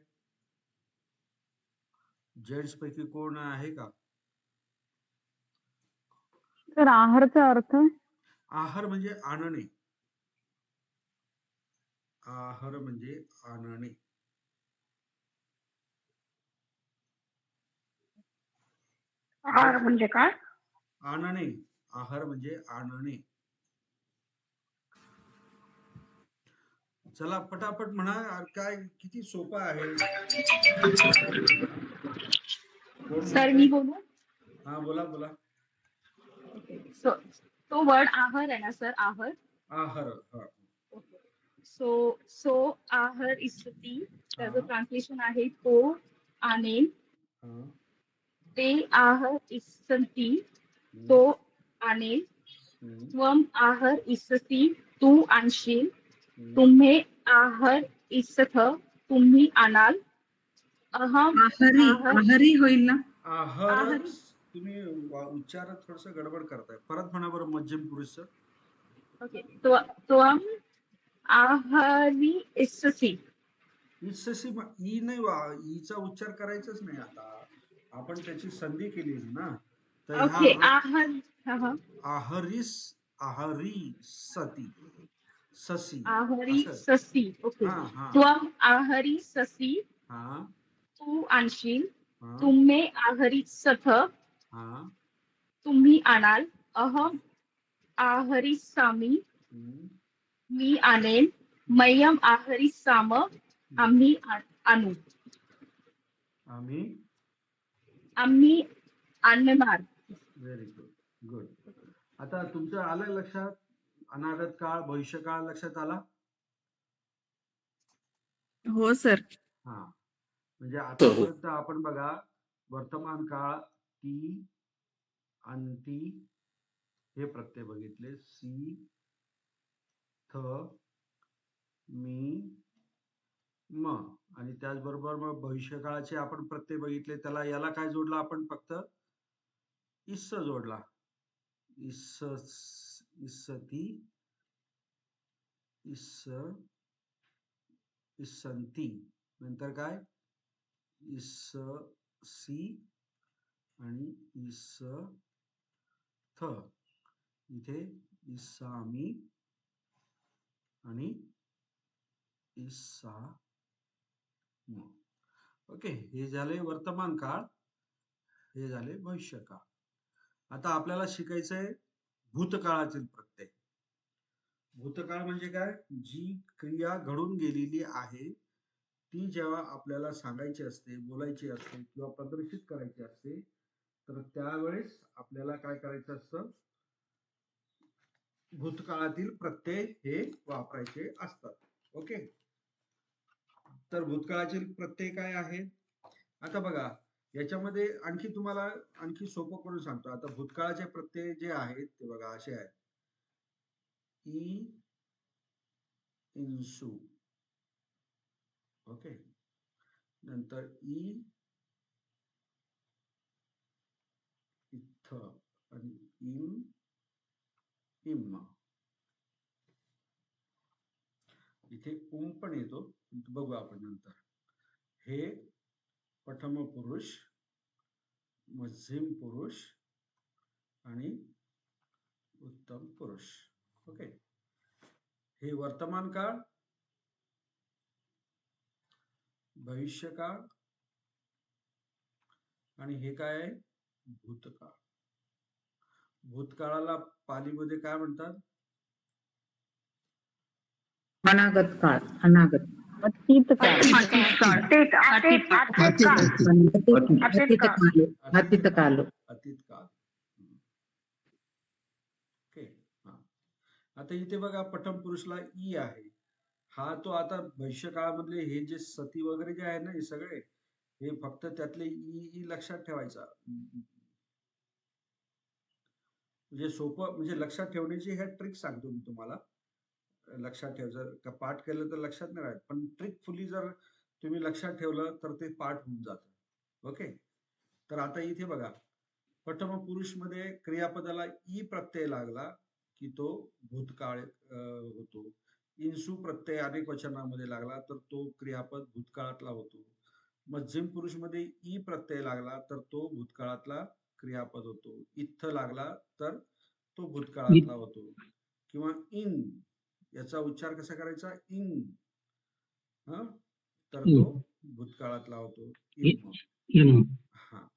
जेंट्स पैकी कोण आहे का? सर आहारचा अर्थ? आहार म्हणजे आणणे. आहर म्हणजे आणणे. आहार म्हणजे काय? आणणे. आहार म्हणजे आणणे. चला पटापट म्हणा. काय किती सोपं आहे. कोण सर मी म्हणते? बोलू हा बोला बोला. तो वर्ड आहार आहे ना सर आहार आहर. हा. सो आहार इस्ती त्याचं हा. ट्रान्सलेशन आहे तो आणेल हा. ते आहार इस्ती हम्म, तो आणेल हम्म, त्वम आहार इस्ती तू आणशील हम्म. तुम्हे आहार इस्थ तुम्ही आणाल अहम आहारी आहार आहारी होईल ना. आहर आहारी तुम्ही उच्चार थोडस गडबड करताय. परत म्हणा बरं मध्यम पुरुष. ओके त्वम आहारी इस्सी इत्ससी ई नाही ईचा उच्चार करायचाच नाही. आता आपण त्याची संधी केली ना. तर ओके ह्या आहार हा हा आहरीस आहरी सती ससी आहारी असं. ससी ओके हा हा त्वम आहारी ससी हा तू आणशील हा तुम्हे आहारी सथ हा. तुम्ही आणाल अहम आहारी सामी हम्म, मी आणेन मयम आहारी साम हम्म. आम्ही आणू आम्ही. आम्ही आणणार व्हेरी गुड. गुड. आता तुमचं आलं लक्षात. अनागत काळ भविष्यकाळ लक्षात आला. हो सर. हा म्हणजे आतापर्यंत आपण बघा वर्तमान काळ ती अंती हे प्रत्यय बघितले. सी थ मी म आणि त्याचबरोबर मग भविष्यकाळाचे आपण प्रत्यय बघितले. त्याला याला काय जोडला आपण फक्त इस्स जोडला. इस्स इस्सती इस्स इस्संती नंतर काय इस्सी आणि इस्स थ इथे इस्सामी आणि इस्सा. ओके. हे झाले वर्तमान काळ. हे झाले भविष्यकाळ. आता आपल्याला शिकायचंय भूतकाळातील प्रत्यय. भूतकाळ म्हणजे काय? जी क्रिया घडून गेलेली आहे ती जेव्हा आपल्याला सांगायची असते, बोलायची असते किंवा प्रदर्शित करायची असते तर त्यावेळेस आपल्याला काय करायचं असतं? भूतकाळातील प्रत्यय हे वापरायचे असतात. ओके. तर भूतकाळातील प्रत्यय काय आहे? आता बघा याच्यामध्ये आणखी तुम्हाला आणखी सोपं करून सांगतो. आता भूतकाळाचे प्रत्यय जे आहेत ते बघा असे आहेत. ई इन्सू. ओके. नंतर ई इथ आणि इम इम्मा. इथे उम पण येतो. बघू आपण नंतर. हे प्रथम पुरुष, मध्यम पुरुष आणि उत्तम पुरुष. ओके. हे वर्तमान काळ, भविष्यकाळ आणि हे काय आहे? भूतकाळ. भूतकाळाला पालीमध्ये काय म्हणतात? अनागत काळ. अनागत. अतीत काळ. अतीत अतीत अतीत काळ. अतीत काल. अतीत काल. अतीत काळ. ओके. हा. आता इथे बघा प्रथम पुरुषला ई आहे. हा तो आता भविष्यकाळामधले हे जे सती वगैरे जे आहे ना हे सगळे हे फक्त त्यातले ई लक्षात ठेवायचा. म्हणजे सोपं म्हणजे लक्षात ठेवण्याची ह्या ट्रिक सांगतो मी तुम्हाला. लक्षात ठेव. जर का पाठ केलं तर लक्षात नाही राहत पण ट्रिक फुली जर तुम्ही लक्षात ठेवलं तर ते पाठ होऊन जातं. ओके. तर आता इथे बघा प्रथम पुरुष मध्ये क्रियापदाला ई प्रत्यय लागला की तो भूतकाळ होतो. इन्सू प्रत्यय अनेक वचनामध्ये लागला तर तो क्रियापद भूतकाळातला होतो. मध्यम पुरुष मध्ये ई प्रत्यय लागला तर तो भूतकाळातला क्रियापद होतो. इत्थ लागला तर तो भूतकाळातला होतो. किंवा इन याचा उच्चार कसा करायचा? इन हा, तर तो भूतकाळातला होतो इम. इम. हा,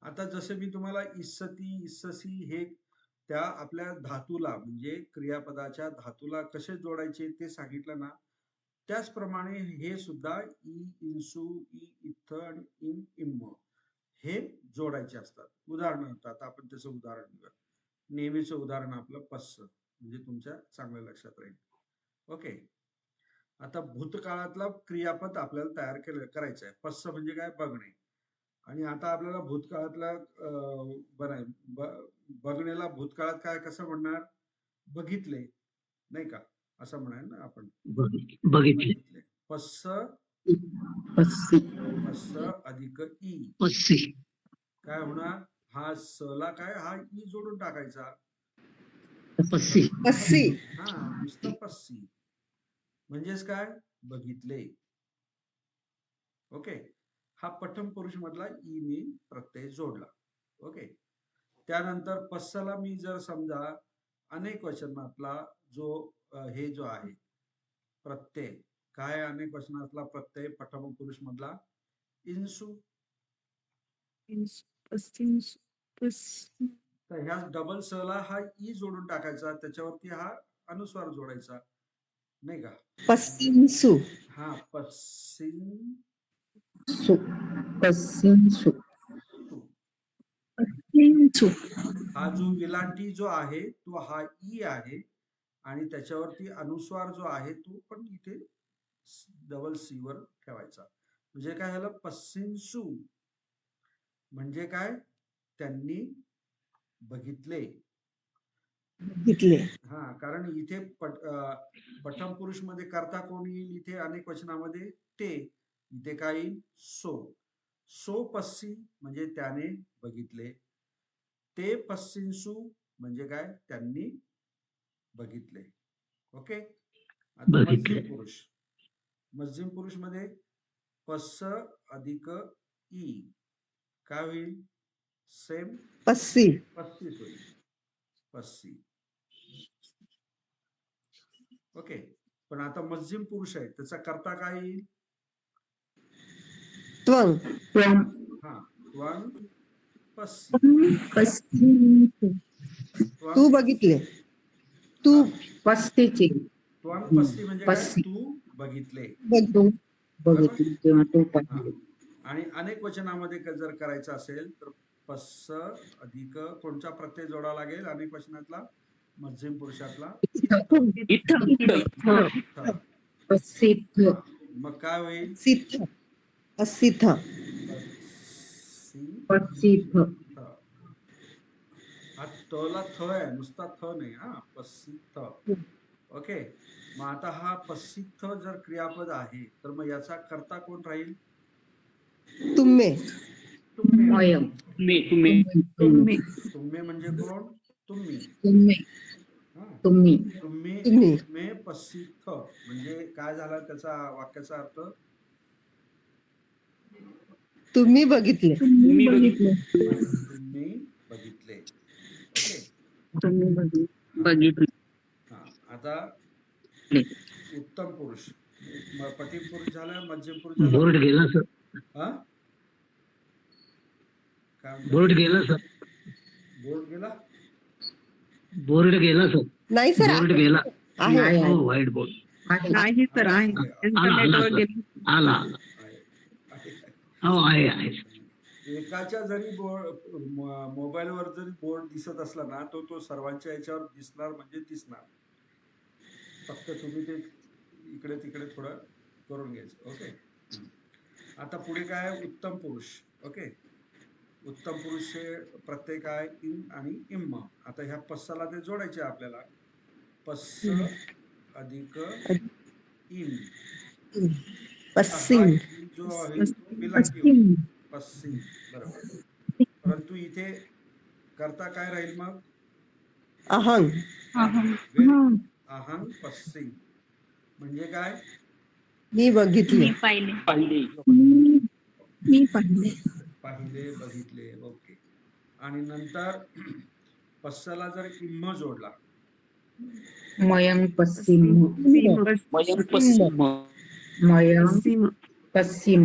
आता जसे मी तुम्हाला इस्सती इस्ससी हे त्या आपल्या धातूला म्हणजे क्रियापदाच्या धातूला कसे जोडायचे ते सांगितलं ना, त्याचप्रमाणे हे सुद्धा इ इन्सू इ इत्थ आणि इम इम्म हे जोडायचे असतात. उदाहरणार्थ आता आपण त्याचं उदाहरण घेऊया. नेहमीचं उदाहरण आपलं पस्स, म्हणजे तुमच्या चांगल्या लक्षात राहील. ओके, आता भूतकाळातला क्रियापद आपल्याला तयार करायचं आहे. पस्स म्हणजे काय, बघणे. आणि आता आपल्याला भूतकाळातला बघण्याला भूतकाळात काय कसं म्हणणार, बघितले, नाही का, असं म्हणाल ना आपण, बघितले. पस्स पस्सी पस्स अधिक ई पस्सी. काय होणार, हा सला काय, हा ई जोडून टाकायचा, पस्सी. पस्सी. हा, नुसतं पस्सी म्हणजेच काय, बघितले. ओके, हा प्रथम पुरुष मधला ई मी प्रत्यय जोडला. ओके, त्यानंतर पस्सला मी जर समजा अनेक वचनातला जो हे जो आहे प्रत्यय, काय अनेक वचनातला प्रत्यय प्रथम पुरुष मधला, इन्सू. तर ह्या डबल सला हा ई जोडून टाकायचा, त्याच्यावरती हा अनुस्वार जोडायचा, नाही का. पस्सिन्सू. हा, पस्सिन सु पस्सिन्सु हा जो विलांटी जो आहे तो हा ई आहे, आणि त्याच्यावरती अनुस्वार जो आहे तो पण इथे डबल सी वर ठेवायचा. म्हणजे काय झालं, पस्सिन्सू म्हणजे काय, त्यांनी बघितले. बघितले. हा, कारण इथे प्रथम पुरुष मध्ये कर्ता कोण येईल, इथे अनेक वचनामध्ये ते, इथे काय येईल, सो. सो पस्सी म्हणजे त्याने बघितले, ते पस्सिन्सू म्हणजे काय, त्यांनी बघितले. ओके, आता मध्यम पुरुष, मध्यम पुरुष मध्ये पस्स अधिक ई काय होईल, सेम पस्सी. पस्सीस होईल, पस्सी. ओके, पण आता मध्यम पुरुष आहे, त्याचा कर्ता काय येईल, त्वं. हा, त्वं पस्सी. तू बघितले. तू पस्तीची त्वं पस्सी म्हणजे काय, पस्सी. तू बघितले. तू बघितली किंवा तू हा, पाहिली. आणि अनेक वचनामध्ये जर करायचं असेल तर पस्स अधिक कोणचा प्रत्यय जोडावा लागेल अनेक वचनातला, मध्यम पुरुषातला इत्थ. पस्सिथ मग काय होईल, सिथ. पस्सिथ. पस्सिथ हा तला थ आहे, नुसता थ नाही, हा, पस्सिथ. ओके, मग आता हा पस्सिथ जर क्रियापद आहे तर मग याचा कर्ता कोण राहील, तुम्हे. तुम्ही. मयम तुम्ही म्हणजे कोण, तुम्ही. हा, तुम्ही तुम्ही तुम्ही. तुम्ही पस्सिथ म्हणजे काय झाला त्याचा वाक्याचा अर्थ, तुम्ही बघितले. तुम्ही बघितले. तुम्ही बघितले. ओके, बघितले. हा, आता उत्तम पुरुष, पटिम पुरुष झाला, मध्यम पुरुष झाला. बोर्ड गेला सर. हा, काय म्हणतो? बोर्ड गेला सर. बोर्ड गेला, बोर्ड गेला सर. नाही सर, बोर्ड गेला. आहे. हो, व्हाईट बोर्ड. आहे तर आहे, इंटरनेटवर गेले. आला. आहे. हो, आहे. एकाच्या जरी मोबाईलवर जरी बोर्ड दिसत असला ना, तो सर्वांच्या याच्यावर दिसणार म्हणजे दिसणार. फक्त तुम्ही ते इकडे तिकडे थोडं करून घ्यायचं. ओके, आता पुढे काय, उत्तम पुरुष. ओके, उत्तम पुरुष प्रत्यय काय, इन आणि इम्म. आता ह्या पस्साला ते जोडायचे आपल्याला, पस्स अधिक इम. पस्सिन. जो आहे तो विलांटी होईल, पस्सिन, बरोबर. परंतु इथे कर्ता काय राहील मग, अहं. अहं पस्सी म्हणजे काय, मी बघितले. मी पाहिले. पाहिले, बघितले. ओके, आणि नंतर पस्सला जर इम्म जोडला, मयं पस्सिम मयम पश्चिम पश्चिम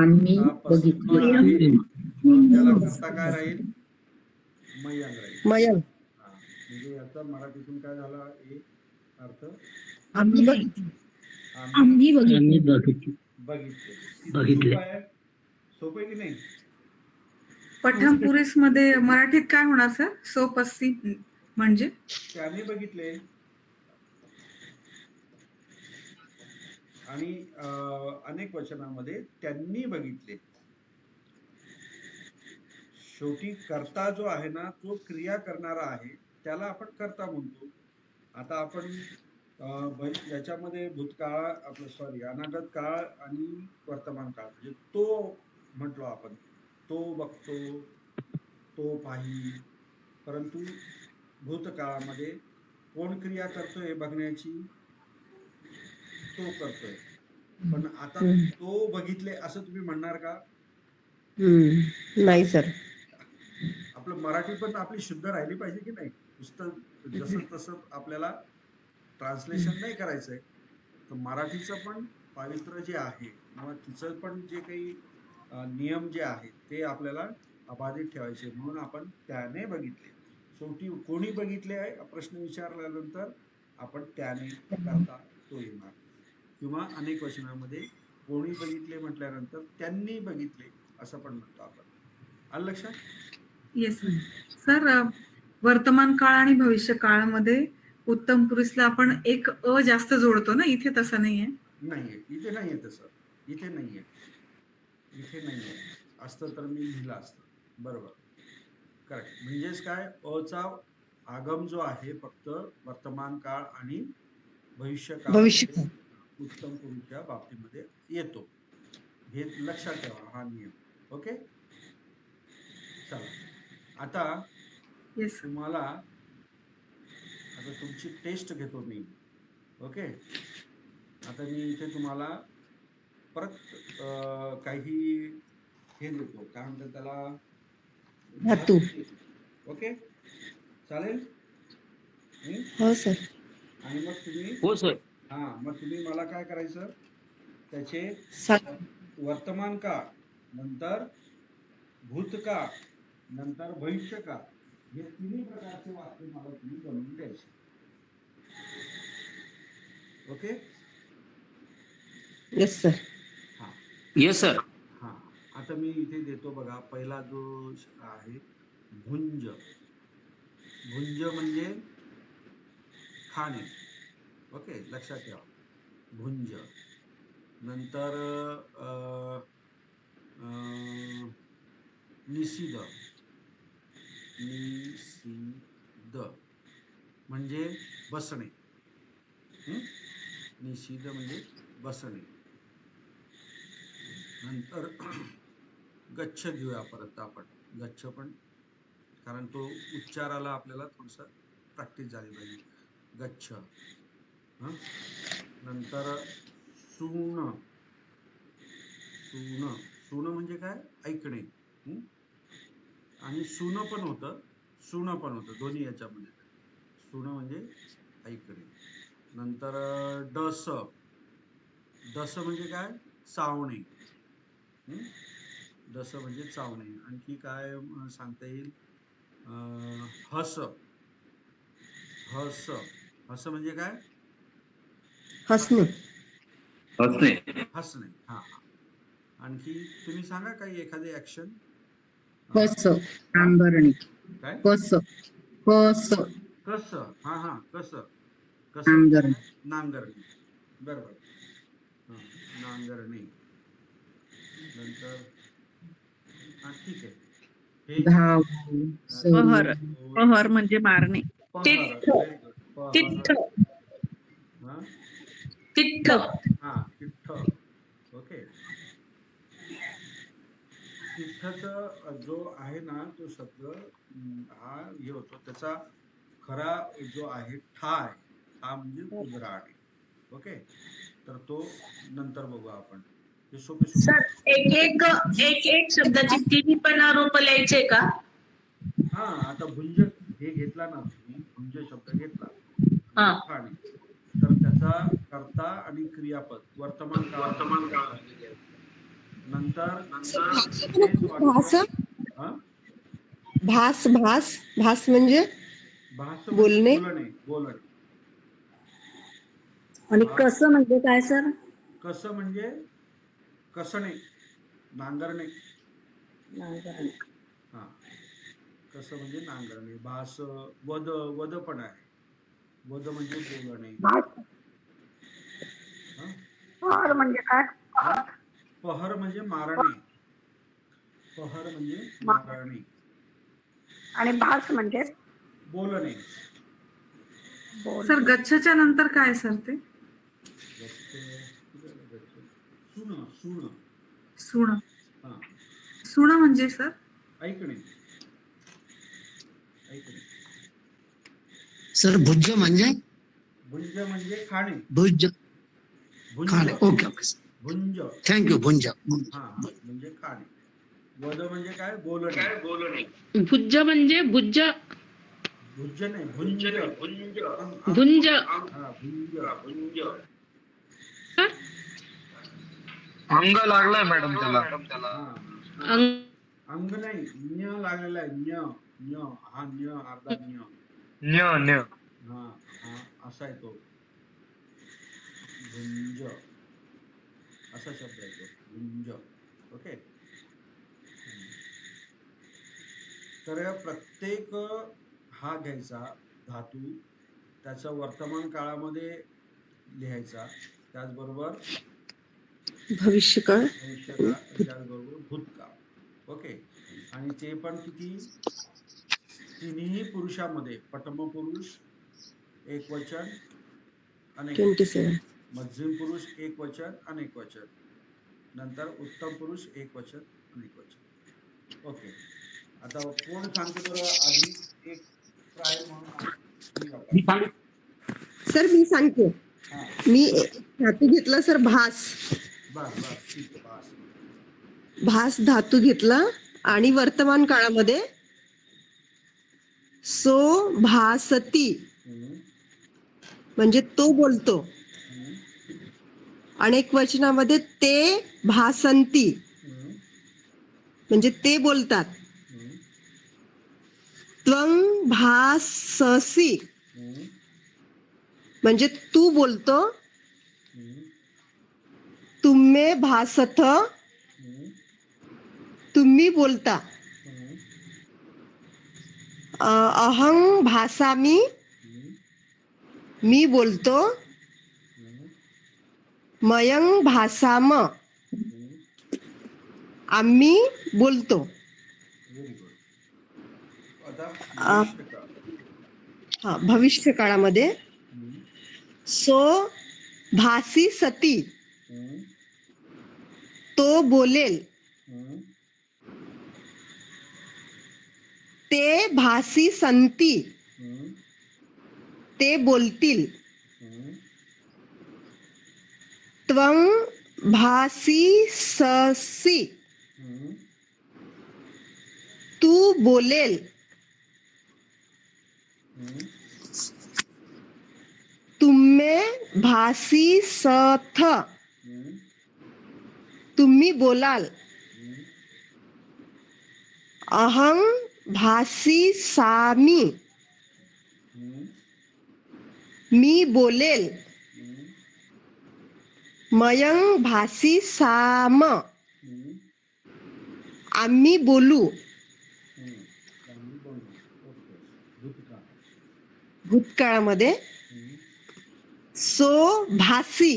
आम्ही आता पश्चिम बघितले. आहे म्हणून त्याला करता काय राहील? मयंग राहील. मयंक. हा, म्हणजे याचा मराठीतून काय झाला एक अर्थ? आम्ही बघितले. आम्ही त्यांनी बघितले. बघितले. किती बघितले. सोपं आहे? सोपं आहे की नाही? पठम पुरुष मध्ये मराठीत काय होणार सर? सो पश्चिम म्हणजे त्याने बघितले. आणि अनेक वचनामध्ये त्यांनी बघितले. शेवटी कर्ता जो आहे ना, तो क्रिया करणारा आहे, त्याला आपण कर्ता म्हणतो. आता आपण याच्यामध्ये भूतकाळ आपलं सॉरी अनागत काळ आणि वर्तमान काळ म्हणजे तो म्हटलो आपण, तो बघतो, तो पाही. परंतु भूतकाळामध्ये कोण क्रिया करतोय बघण्याची? तो करतोय. पण आता तो बघितले असं तुम्ही म्हणणार का? नाही सर. आपलं मराठी पण आपली शुद्ध राहिली पाहिजे की नाही? नुसतं जसं तसं आपल्याला ट्रान्सलेशन नाही करायचंय. तर मराठीचं पण पावित्र्य जे आहे किंवा तिचं पण जे काही नियम जे आहेत ते आपल्याला अबाधित ठेवायचे. म्हणून आपण त्याने बघितले. शेवटी कोणी बघितले आहे प्रश्न विचारल्यानंतर आपण त्याने करता तो येणार. किंवा अनेक वचनामध्ये कोणी बघितले म्हटल्यानंतर त्यांनी बघितले असं पण म्हणतो आपण. आलं लक्षात? Yes sir. वर्तमान काळ आणि भविष्य काळामध्ये उत्तम पुरुषला आपण एक अ जास्त जोडतो ना, इथे तसं नाहीये. नाहीये, इथे नाहीये तसं. इथे नाहीये. इथे नाहीये. असतं तर मी लिहिलं असतं. बरोबर, करेक्ट. म्हणजेच काय, अचा आगम जो आहे फक्त वर्तमान काळ आणि भविष्य काळ उत्तम पुरुषच्या बाबतीमध्ये येतो. हे लक्षात ठेवा हा नियम. ओके, चला आता येस तुम्हाला आता तुमची टेस्ट घेतो मी. ओके, आता मी इथे तुम्हाला परत काही हे देतो, काय म्हणतात त्याला, धातू. ओके चालेल? हो सर. आणि मग तुम्ही हो सर. मग तुम्ही मला काय करायचं, त्याचे वर्तमान काळ नंतर भूतकाळ नंतर भविष्य काळ हे तिन्ही प्रकारचे वाक्य मला तुम्ही बनवून द्यायचे. Okay. Yes sir. Yes sir. आता मी इथे देतो बघा. पहिला जो आहे भुंज. भुंज म्हणजे खाणे. ओके, लक्षात ठेवा भुंज. नंतर निषिध. निषिध म्हणजे बसणे. निषिध म्हणजे बसणे. नंतर गच्छ घेऊया परत आपण. गच्छ पण, कारण तो उच्चाराला आपल्याला थोडस प्रॅक्टिस झाली पाहिजे. गच्छ. नंतर सून. सून. सून म्हणजे काय, ऐकणे. आणि सून पण होतं, सून पण होतं, दोन्ही याच्यामध्ये. सून म्हणजे ऐकणे. नंतर डस. डस म्हणजे काय, चावणे. डस म्हणजे चावणे. आणखी काय सांगता येईल, हस. हस. हस म्हणजे काय, हसणे. हसणे. हसणे. आणखी तुम्ही सांगा काही एखादी ऍक्शन. कस नांगरणे. काय, कस कस कस. कस. कस नांगरणे. नांगरणे. बरोबर. नांगरणे. नंतर ठीक आहे. हे धाव पहर. पहर म्हणजे मारणे. तिठ्ठ. तिठ्ठ. तिठ्ठ. तिठ्ठ. ओके. तिठ्ठच जो आहे ना, तो शब्द हा हे होतो, त्याचा खरा जो आहे ठा आहे. ठा म्हणजे उजराड. ओके, तर तो नंतर बघू आपण. हे सोपे सर एक एक शब्दाची तिन्ही पण रूप लिहायचे का? आता भुंज हे घेतला ना तुम्ही, भुंज शब्द घेतला हा. ठाणे, तर त्याचा त्याचा कर्ता आणि क्रियापद वर्तमान काळामध्ये नंतर तेच भास वाक्य हा? भास भास भास म्हणजे भास बोलणे. बोलणे आणि भास. कसं म्हणजे काय सर? कसं म्हणजे कसणे, नांगरणे. हा, कसं म्हणजे नांगरणे. भास वद पण आहे. वद म्हणजे बोलणे. हा? पहर म्हणजे काय? हा? पहर म्हणजे मारणे. पहर म्हणजे मारणे. आणि भास म्हणजे बोलणे. सर गच्छच्या नंतर काय सर ते? सुण सुण. सुण. हा, सुण म्हणजे सर? ऐकणे. ऐकणे. सर भुज म्हणजे भुंज म्हणजे खाणे. भुज भुंज खाणे. ओके ओके भुंज. थँक्यू भुंज. हा म्हणजे खाणे. वद म्हणजे काय? बोलणे. भुज म्हणजे भुज. भुज नाही, भुंज. भुंज. हा, भुंज. अंग लागलाय मॅडम त्याला. हा, अंग नाही, न्य लागलेला आहे. न्य हा न्य अर्धा न्य. न्य हा हा असा आहे तो. भुंज असा शब्द आहे तो. भुंज. ओके. तर प्रत्येक हा घ्यायचा धातू, त्याचा वर्तमान काळामध्ये लिहायचा, त्याचबरोबर भविष्यकाळ. भविष्यकाळ, त्याचबरोबर भूतकाळ. ओके. आणि ते पण किती? तिन्ही पुरुषामध्ये पटमपुरुष एक वचन अनेक वचन, 27. मध्यम पुरुष एक वचन अनेक वचन, नंतर उत्तम पुरुष एक वचन अनेक वचन. ओके. आता कोण सांगते बरं आधी? एक ट्रायल म्हणून सर मी सांगते. हा, मी धातू घेतला सर भास. बस ठीक आहे. बस भास धातू घेतला आणि वर्तमान काळामध्ये सो भासती म्हणजे तो बोलतो. अनेक वचनामध्ये ते भासंती म्हणजे ते बोलतात. त्वं भाससी म्हणजे तू बोलतो. तुम्हे भासथ तुम्ही बोलता. अहं भासामी मी बोलतो. मयं भासाम आम्ही बोलतो. Very good. आता अ, हा भविष्य काळामध्ये सो भासी सती तो बोलेल. ते भासी संती ते बोलतील. त्वं भासी ससी तू बोलेल. तुम्हे भासी सथ तुम्ही बोलाल. अहं भासी सामी मी बोलेल. मयं भासी साम आम्ही बोलू. भूतकाळामध्ये सो भासी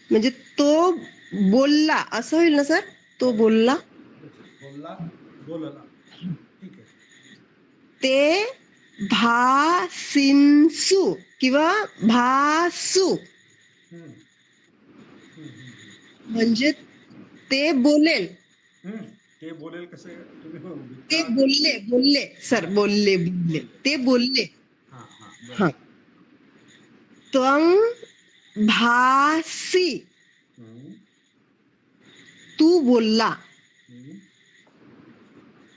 म्हणजे तो बोलला असं होईल ना सर. तो बोलला. बोलला. ठीक आहे. ते भासिन्सु किंवा भासू म्हणजे ते बोलेल. ते बोलेल कसं? ते बोलले सर. बोलले ते बोलले. हा. त्वं भासी तू बोलला.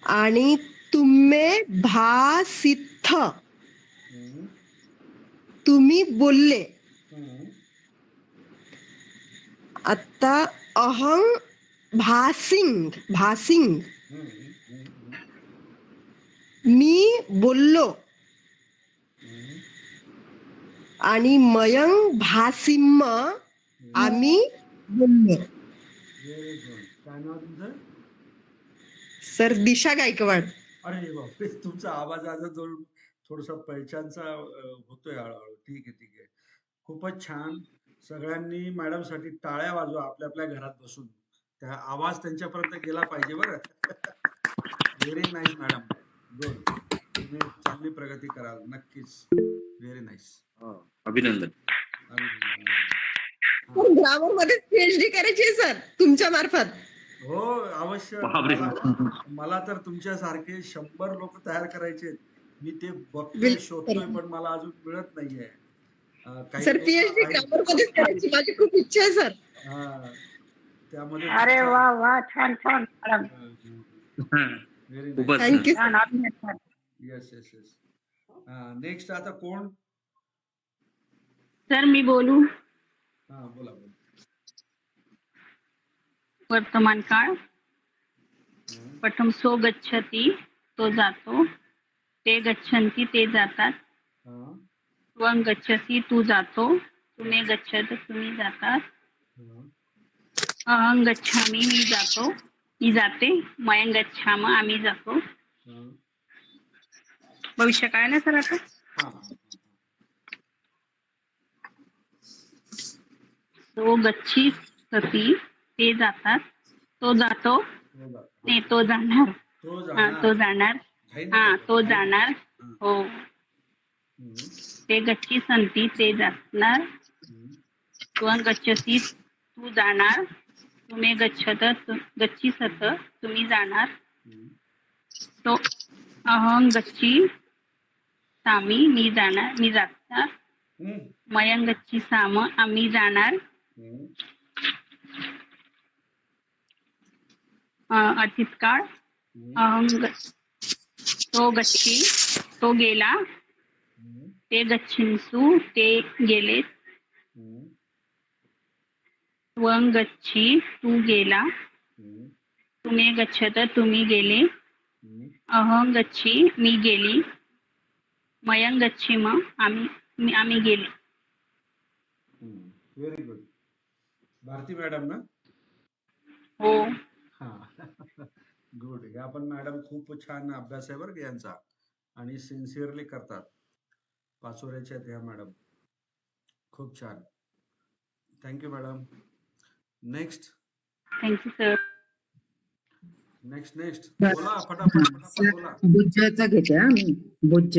आणि तुम्हे भासिथ तुम्ही बोलले. हम्म. आता अहं भासिंग भासिंग हम्म. हम्म. मी बोललो हम्म. आणि मयंग भासिम्म आम्ही बोललो. Very good. काय नाव तुमचं? सर दिशा गायकवाड. अरे बापरे, तुमचा आवाज आज जवळ थोडासा पहिचानचा होतोय हळूहळू. ठीक आहे, ठीक आहे. खूपच छान. सगळ्यांनी मॅडम साठी टाळ्या वाजवा आपल्या आपल्या घरात बसून. त्या आवाज त्यांच्यापर्यंत गेला पाहिजे बरं. Very nice madam. गुड. तुम्ही चांगली प्रगती कराल नक्कीच. Very nice. अभिनंदन. ग्रामर मध्ये पीएचडी करायची आहे सर तुमच्या मार्फत. हो, अवश्य. बापरे. मला तर तुमच्यासारखे 100 लोक तयार करायचे आहेत. मी ते बघतोय, बिलकुल. शोधतोय, पण मला अजून मिळत नाहीये. काही सर लोक पीएचडी आहेत. ग्रामर मध्येच करायची माझी खूप इच्छा आहे सर. हा, त्यामध्ये अरे वा वा, छान छान मॅडम. व्हेरी खूपच नाईस. थँक्यू. छान अभिनंदन. Yes yes yes. नेक्स्ट आता कोण? सर मी बोलू. हा, बोला बोला. वर्तमान काळ. हम्म. प्रथम सो गच्छति तो जातो, ते गच्छन्ति ते जातात, हा, त्वं गच्छसि तू जातो, तुम्ही गच्छत तुम्ही जातात, हा. अहं गच्छामि मी जातो मी जाते, मयं गच्छाम आम्ही जातो. हा. भविष्यकाळ ना सर आता. हा, हा, तो गच्छी सती ते जातात, तो जातो हा. हो, ते तो जाणार. तो हा तो जाणार. घाई हा नका करू. तो घाई नका. जाणार. हा. हो. हम्म. ते गच्छी संती ते जाणार, हम्म. त्वं गच्छसि तू जाणार, तुम्ही गच्छत गच्छीसत तुम्ही जाणार, हम्म. तो अहं गच्छी सामी मी जाणार मी जाणार, हम्म. मयं गच्छी साम आम्ही जाणार, हम्म. अतीतकाळ. हम्म. अहं तो गच्छी तो गेला, हम्म. ते गच्छिन्सु ते गेलेत, हम्म. त्वं गच्छी तू गेला, हम्म. तुम्ही गच्छत तुम्ही गेले, हम्म. अहं गच्छी मी गेली, मयं गच्छीम आम्ही गेले. Very good. भारती मॅडम ना? हो. हा. गुड. ह्या पण मॅडम खूप छान अभ्यास आहे बरं का यांचा, आणि सिन्सिअरली करतात. पाचोऱ्याच्या आहेत ह्या मॅडम. खूप छान. Thank you madam. Next thank you sir. Next next बोला, फटाफट फटाफट बोला. भुज्याचा घेते हा मी. भुज्ज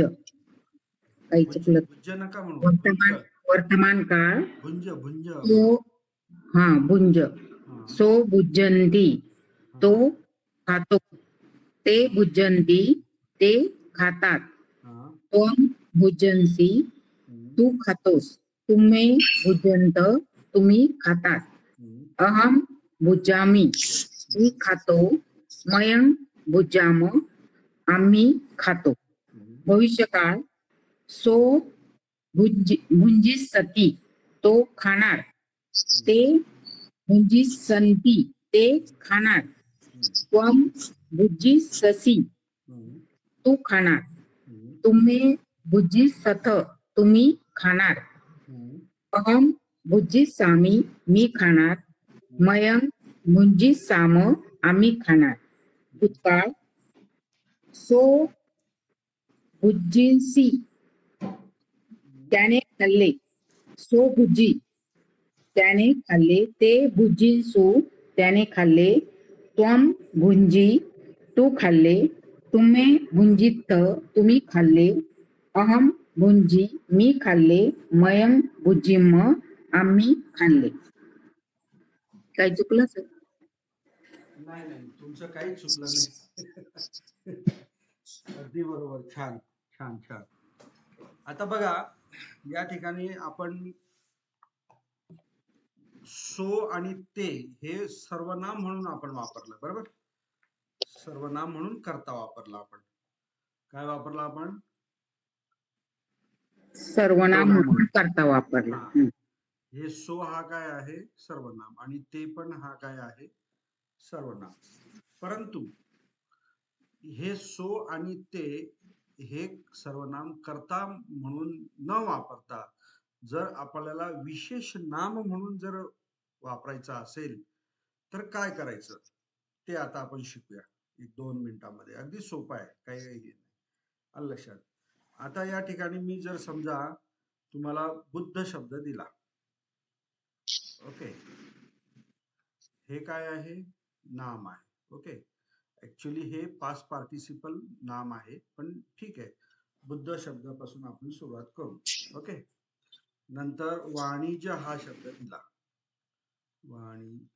काही चुकलं. भुंज नका म्हणू. वर्तमान वर्तमान काळ. भुंज भुंज. तो हा भुंज. हा. सो भुजंती तो खातो, ते भुजंती ते खातात, हा. त्वं भुजंसी हम्म. तू खातोस, तुम्ही भुजंत तुम्ही खातात, हम्म. अहं भुजामी मी खातो, मयं भुजाम आम्ही खातो. हम्म. भविष्यकाळ. सो भुंजिसती तो खाणार, ते भुंजिसन्ति ते खाणार, त्वं भुजिससि हम्म. तू खाणार, हम्म. तुम्ही भुजिसथ तुम्ही खाणार, हम्म. अहं भुजिसामि मी खाणार, मयं भुजिसाम आम्ही खाणार. भूतकाळ. सो भुजिसी त्याने खाल्ले, सो भुजी त्याने खाल्ले, ते भुजिसु त्याने खाल्ले, त्वं भुंजी तू खाल्ले, तुम्ही भुंजित तुम्ही खाल्ले, अहं भुंजी मी खाल्ले, मयं भुजिम आम्ही खाल्ले. काय चुकलं सर? नाही नाही, तुमचं काहीच चुकलं नाही. अगदी बरोबर. छान छान छान. आता बघा, या ठिकाणी आपण सो आणि ते हे सर्वनाम म्हणून आपण वापरलं, बरोबर? सर्वनाम म्हणून करता वापरला आपण. काय वापरला आपण? सर्वनाम म्हणून करता वापरला. हा. हे सो हा काय आहे सर्वनाम आणि ते पण हा काय आहे सर्वनाम. परंतु हे सो आणि ते हे सर्वनाम कर्ता म्हणून न वापरता जर आपल्याला विशेष नाम म्हणून जर वापरायचं असेल तर काय करायचं ते आता आपण शिकूया 1-2 मिनिटांमध्ये. अगदी सोपं आहे, काही हे नाही. आलं लक्षात. आता या ठिकाणी मी जर समजा तुम्हाला बुद्ध शब्द दिला, ओके, हे काय आहे नाम आहे. ओके, ऍक्च्युली हे पास्ट पार्टिसिपल नाम आहे, पण ठीक आहे, बुद्ध शब्दापासून आपण सुरुवात करू. ओके, नंतर वाणिज्य हा शब्द दिला. वाणिज्य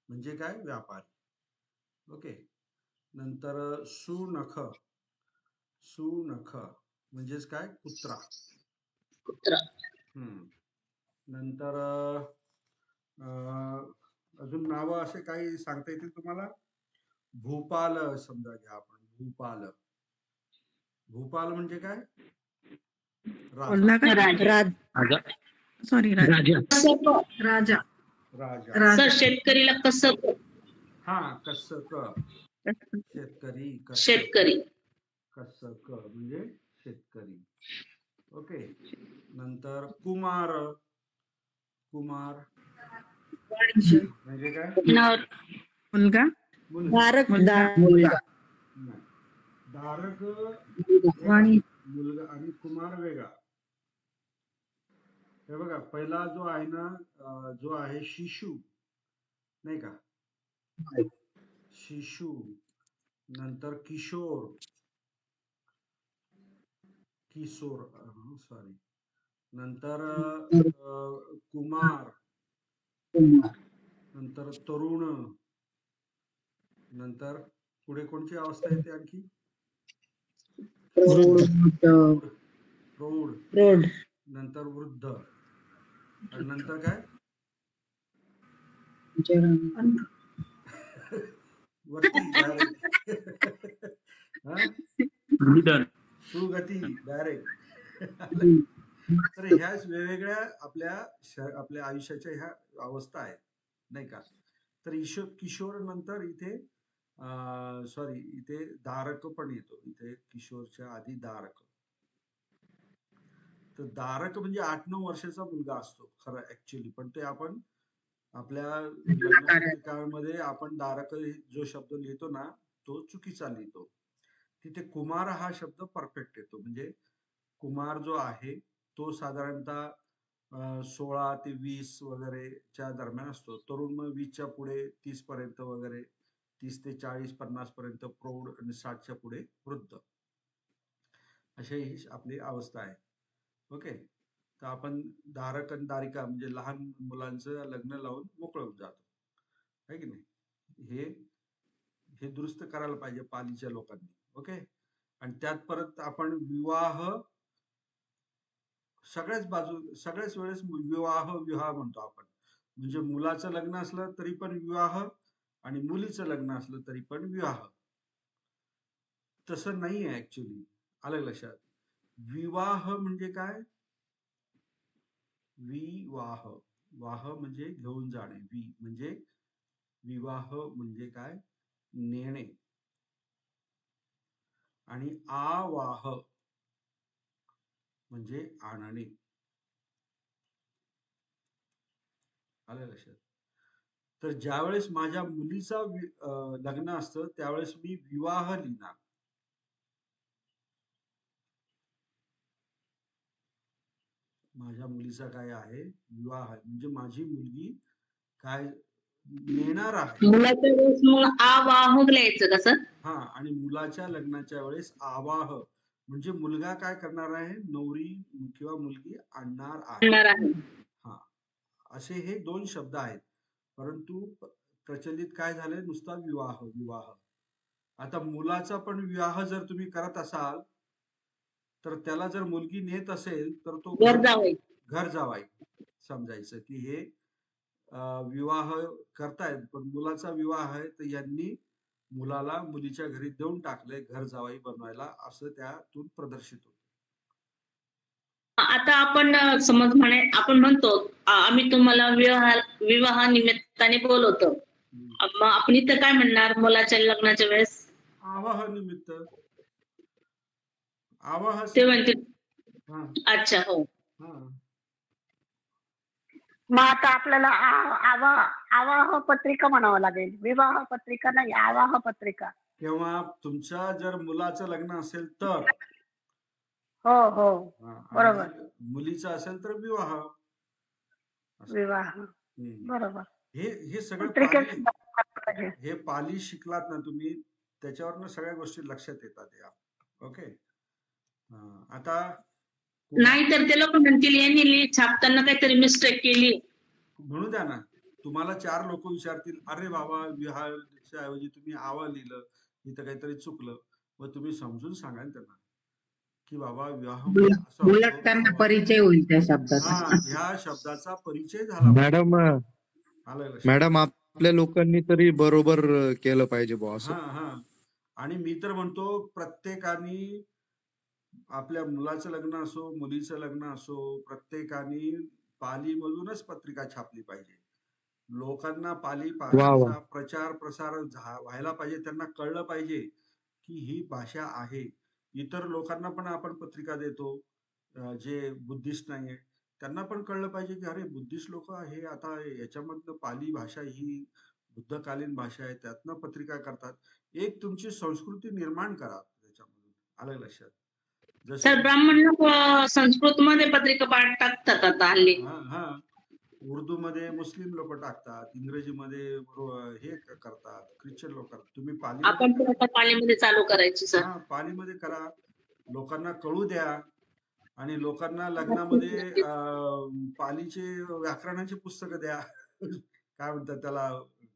म्हणजे काय व्यापार. ओके, नंतर सुनख, सुनख म्हणजेच काय कुत्रा. कुत्रा. नंतर अजून नाव असे काही सांगता येतील तुम्हाला. भूपाल समजा घ्या आपण. भूपाल, भूपाल म्हणजे काय बोलला राजा. का? राजा. सॉरी राजा. कसब. राजा. राजा. सर राजा. शेतकरीला कसब. हा, कसक, शेतकरी. कसक. शेतकरी. कसक म्हणजे शेतकरी. ओके, नंतर कुमार, कुमार वाणिज्य. म्हणजे काय नर. मुलगा. मुलगा. धारक. मुलगा. नाही. धारक वाणी. मुलगा आणि कुमार वेगळा. हे बघा, पहिला जो आहे ना, जो आहे शिशु, नाही का, शिशु. नंतर किशोर, किशोर, सॉरी. नंतर कुमार, नंतर तरुण, नंतर पुढे कोणची अवस्था येते आणखी प्रौढ. प्रौढ, रोड. नंतर वृद्ध, आणि नंतर काय वरती direct. हा? निधन. सुगती डायरेक्ट. तर ह्याच वेगवेगळ्या आपल्या आयुष्याच्या ह्या अवस्था आहेत, नाही का. तर किशोर नंतर इथे सॉरी, इथे धारक पण येतो. इथे किशोरच्या आधी धारक. तर धारक म्हणजे 8-9 वर्षाचा मुलगा असतो खरं ऍक्च्युली, पण ते आपण आपल्या लग्नामध्ये आपण धारक जो शब्द लिहितो ना तो चुकीचा लिहितो. तिथे कुमार हा शब्द परफेक्ट येतो. म्हणजे कुमार जो आहे तो साधारणतः 16 ते 20 वगैरेच्या दरम्यान असतो. तरुण मग 20च्या पुढे, 30 पर्यंत वगैरे, 30 ते 40-50 पर्यंत प्रौढ, आणि 60च्या पुढे वृद्ध. अशी ही आपली अवस्था आहे. ओके, तर आपण धारक आणि धारिका म्हणजे लहान मुलांचं लग्न लावून मोकळं होऊन जातो, आहे की नाही. हे दुरुस्त करायला पाहिजे पालीच्या लोकांनी. ओके, आणि त्यात परत आपण विवाह सगळ्याच वेळेस विवाह म्हणतो आपण. म्हणजे मुलाचं लग्न असलं तरी पण विवाह, आणि मुलीचं लग्न असलं तरी पण विवाह. तसं नाही आहे ऍक्च्युली. आलं लक्षात. विवाह म्हणजे काय, विवाह, वाह म्हणजे घेऊन जाणे, म्हणजे विवाह म्हणजे काय नेणे, आणि आवाह म्हणजे आणणे. आलं लक्षात. तर ज्यावेळेस माझ्या मुलीचा लग्न असतं त्यावेळेस मी विवाह लिहिणार. माझ्या मुलीचा काय आहे विवाह आहे, म्हणजे माझी मुलगी काय नेणार आहे. मुलाच्या वेळेस मग आवाह लिहायचं का सर? हा, आणि मुलाच्या लग्नाच्या वेळेस आवाह म्हणजे मुलगा काय करणार आहे, नवरी किंवा मुलगी आणणार आहे. हा, असे हे 2 शब्द आहेत. परंतु प्रचलित काय झालंय, नुसता विवाह विवाह. आता मुलाचा पण विवाह जर तुम्ही करत असाल तर त्याला जर मुलगी नेत असेल तर तो घर जावाई समजायचं की हे विवाह करतायत, पण मुलाचा विवाह आहे तर यांनी मुलाला मुलीच्या घरी देऊन टाकले घर जावाई बनवायला, असं त्यातून प्रदर्शित होतं. आता आपण समज आपण म्हणतो आम्ही तुम्हाला विवाह निमित्ताने बोलवतो. मग आपण इथं काय म्हणणार मुलाच्या लग्नाच्या वेळेस? आवाह निमित्त आवाह ते म्हणतील हा अच्छा हो. हा मग आता आपल्याला आवाह पत्रिका म्हणावं लागेल, विवाह पत्रिका नाही, आवाह पत्रिका. किंवा तुमच्या जर मुलाचं लग्न असेल तर हो हो हा, बरोबर. आणि मुलीचं असेल तर विवाह असं. विवाह हम्म. बरोबर. हे सगळं पत्रिकेत पाली हे पाली शिकलात ना तुम्ही, त्याच्यावरनं सगळ्या गोष्टी लक्षात येतात या. ओके. आता नाही तर ते लोक म्हणतील यांनी छापताना काहीतरी मिस्टेक केली. म्हणू द्या ना, तुम्हाला 4 लोक विचारतील, अरे बाबा विवाहाच्या ऐवजी तुम्ही आवा लिहिलं, इथं काहीतरी चुकलं. मग तुम्ही समजून सांगा ना त्यांना की बाबा विवाह म्हणजे असा उलट होतो, त्यांना आवा. परिचय होईल त्या शब्दाचा. हा, ह्या शब्दाचा परिचय झाला पाहिजे. मॅडम आलं लक्षात? मॅडम आपल्या लोकांनी तरी बरोबर केलं पाहिजे बुवा हा असं. हा आणि मी तर म्हणतो प्रत्येकाने आपल्या मुलाचं लग्न असो, मुलीचं लग्न असो, प्रत्येकाने पालीमधूनच पत्रिका छापली पाहिजे. लोकांना पाली वा वा. भाषेचा प्रचार प्रसार व्हायला पाहिजे. त्यांना कळलं पाहिजे की ही भाषा आहे. इतर लोकांना पण आपण पत्रिका देतो जे बुद्धिस्ट नाहीये, त्यांना पण कळलं पाहिजे की अरे बुद्धिस्ट लोक आहे, आता याच्यामधनं पाली भाषा ही बुद्धकालीन भाषा आहे, त्यातनं पत्रिका करतात. एक तुमची संस्कृती निर्माण करा त्याच्यामधून. आलं लक्षात? तर जसे ब्राह्मण लोक संस्कृत मध्ये पत्रिका टाकतात आता हल्ली. हा हा उर्दू मध्ये मुस्लिम लोक टाकतात, इंग्रजीमध्ये हे करतात, ख्रिश्चन लोक करतात. तुम्ही पालीमध्ये आपण पण आता पालीमध्ये चालू करायची सर. हा पालीमध्ये करा, लोकांना कळू द्या. आणि लोकांना लग्नामध्ये पालीचे व्याकरणाची पुस्तकं द्या. काय म्हणतात त्याला,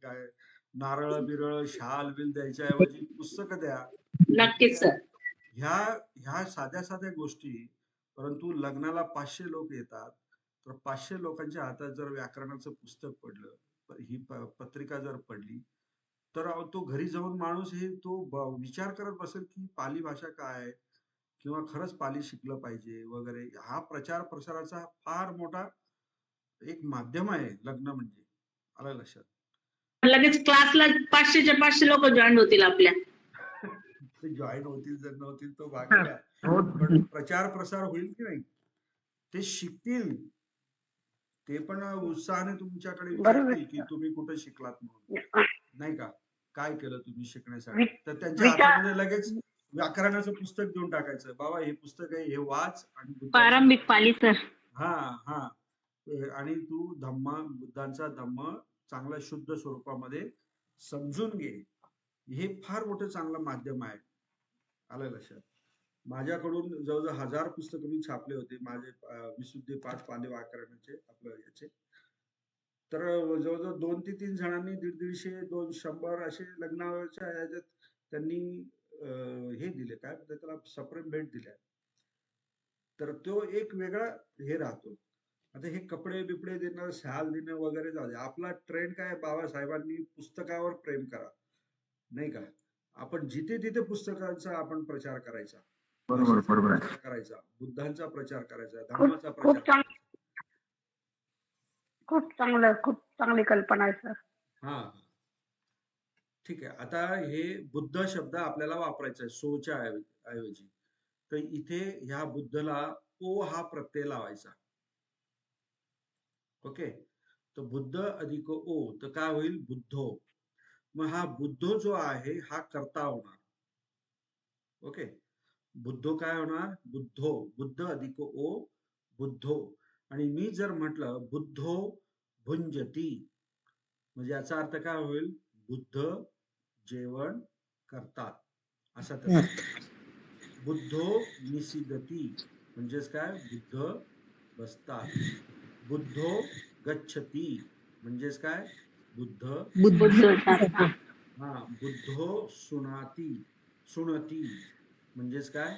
काय नारळ बिरळ शाल बिल द्यायच्या ऐवजी पुस्तकं द्या. नक्कीच सर. ह्या ह्या साध्या साध्या गोष्टी. परंतु लग्नाला 500 लोक येतात, तर 500 लोकांच्या हातात जर व्याकरणाचं पुस्तक पडलं, ही पत्रिका जर पडली, तर तो घरी जाऊन माणूस विचार करत बसेल की पाली भाषा काय आहे, किंवा खरंच पाली शिकलं पाहिजे वगैरे. हा प्रचार प्रसाराचा फार मोठा एक माध्यम आहे लग्न म्हणजे. आलं लक्षात? लगेच क्लासला 500च्या 500 लोक जॉईन होतील आपल्या. ते जॉईन होतील जर नव्हतील तो बाकी आहे. पण प्रचार प्रसार होईल की नाही, ते शिकतील. ते पण उत्साहाने तुमच्याकडे विचारतील की तुम्ही कुठे शिकलात म्हणून, नाही का, काय केलं तुम्ही शिकण्यासाठी. तर त्यांच्या हातामध्ये लगेच व्याकरणाचं पुस्तक देऊन टाकायचं, बाबा हे पुस्तक आहे, हे वाच आणि प्रारंभिक पाली सर. हा हा आणि तू बुद्धांचा धम्म चांगल्या शुद्ध स्वरूपामध्ये समजून घे. हे फार मोठं चांगलं माध्यम आहे. आलं लक्षात? माझ्याकडून जवळजवळ 1000 पुस्तकं मी छापले होते माझे विशुद्धी पाठ पाली व्याकरणाचे आपलं याचे. तर जवळजवळ 2 ते 3 जणांनी 150, 200 असे लग्नाच्या ह्याच्यात त्यांनी हे दिले, काय म्हणतात त्याला, सप्रेम भेट दिल्या. तर तो एक वेगळा हे राहतो. आता हे कपडे बिपडे देणं, शाल देणं वगैरे जाऊ दे. आपला ट्रेंड काय, बाबासाहेबांनी पुस्तकावर प्रेम करा, नाही का. आपण जिथे तिथे पुस्तकांचा आपण प्रचार करायचा, प्रचार करायचा, बुद्धांचा प्रचार करायचा, धर्माचा प्रचार करायचा. खूप चांगली कल्पना आहे सर. हा ठीक आहे. आता हे बुद्ध शब्द आपल्याला वापरायचा आहे सोच्या ऐवजी. तर इथे ह्या बुद्धला ओ हा प्रत्यय लावायचा. ओके. तर बुद्ध अधिक ओ, तर काय होईल, बुद्धो. मग हा बुद्धो जो आहे हा कर्ता होणार. ओके. बुद्धो काय होणार, बुद्धो, बुद्ध अधिक ओ बुद्धो. आणि मी जर म्हटलं बुद्धो भुंजती, म्हणजे याचा अर्थ काय होईल, बुद्ध जेवण करतात असा त्याचा. बुद्धो निसिदती म्हणजेच काय, बुद्ध बसतात. बुद्धो गच्छती म्हणजेच काय, बुद्ध हा. बुद्धो सुणती म्हणजेच काय,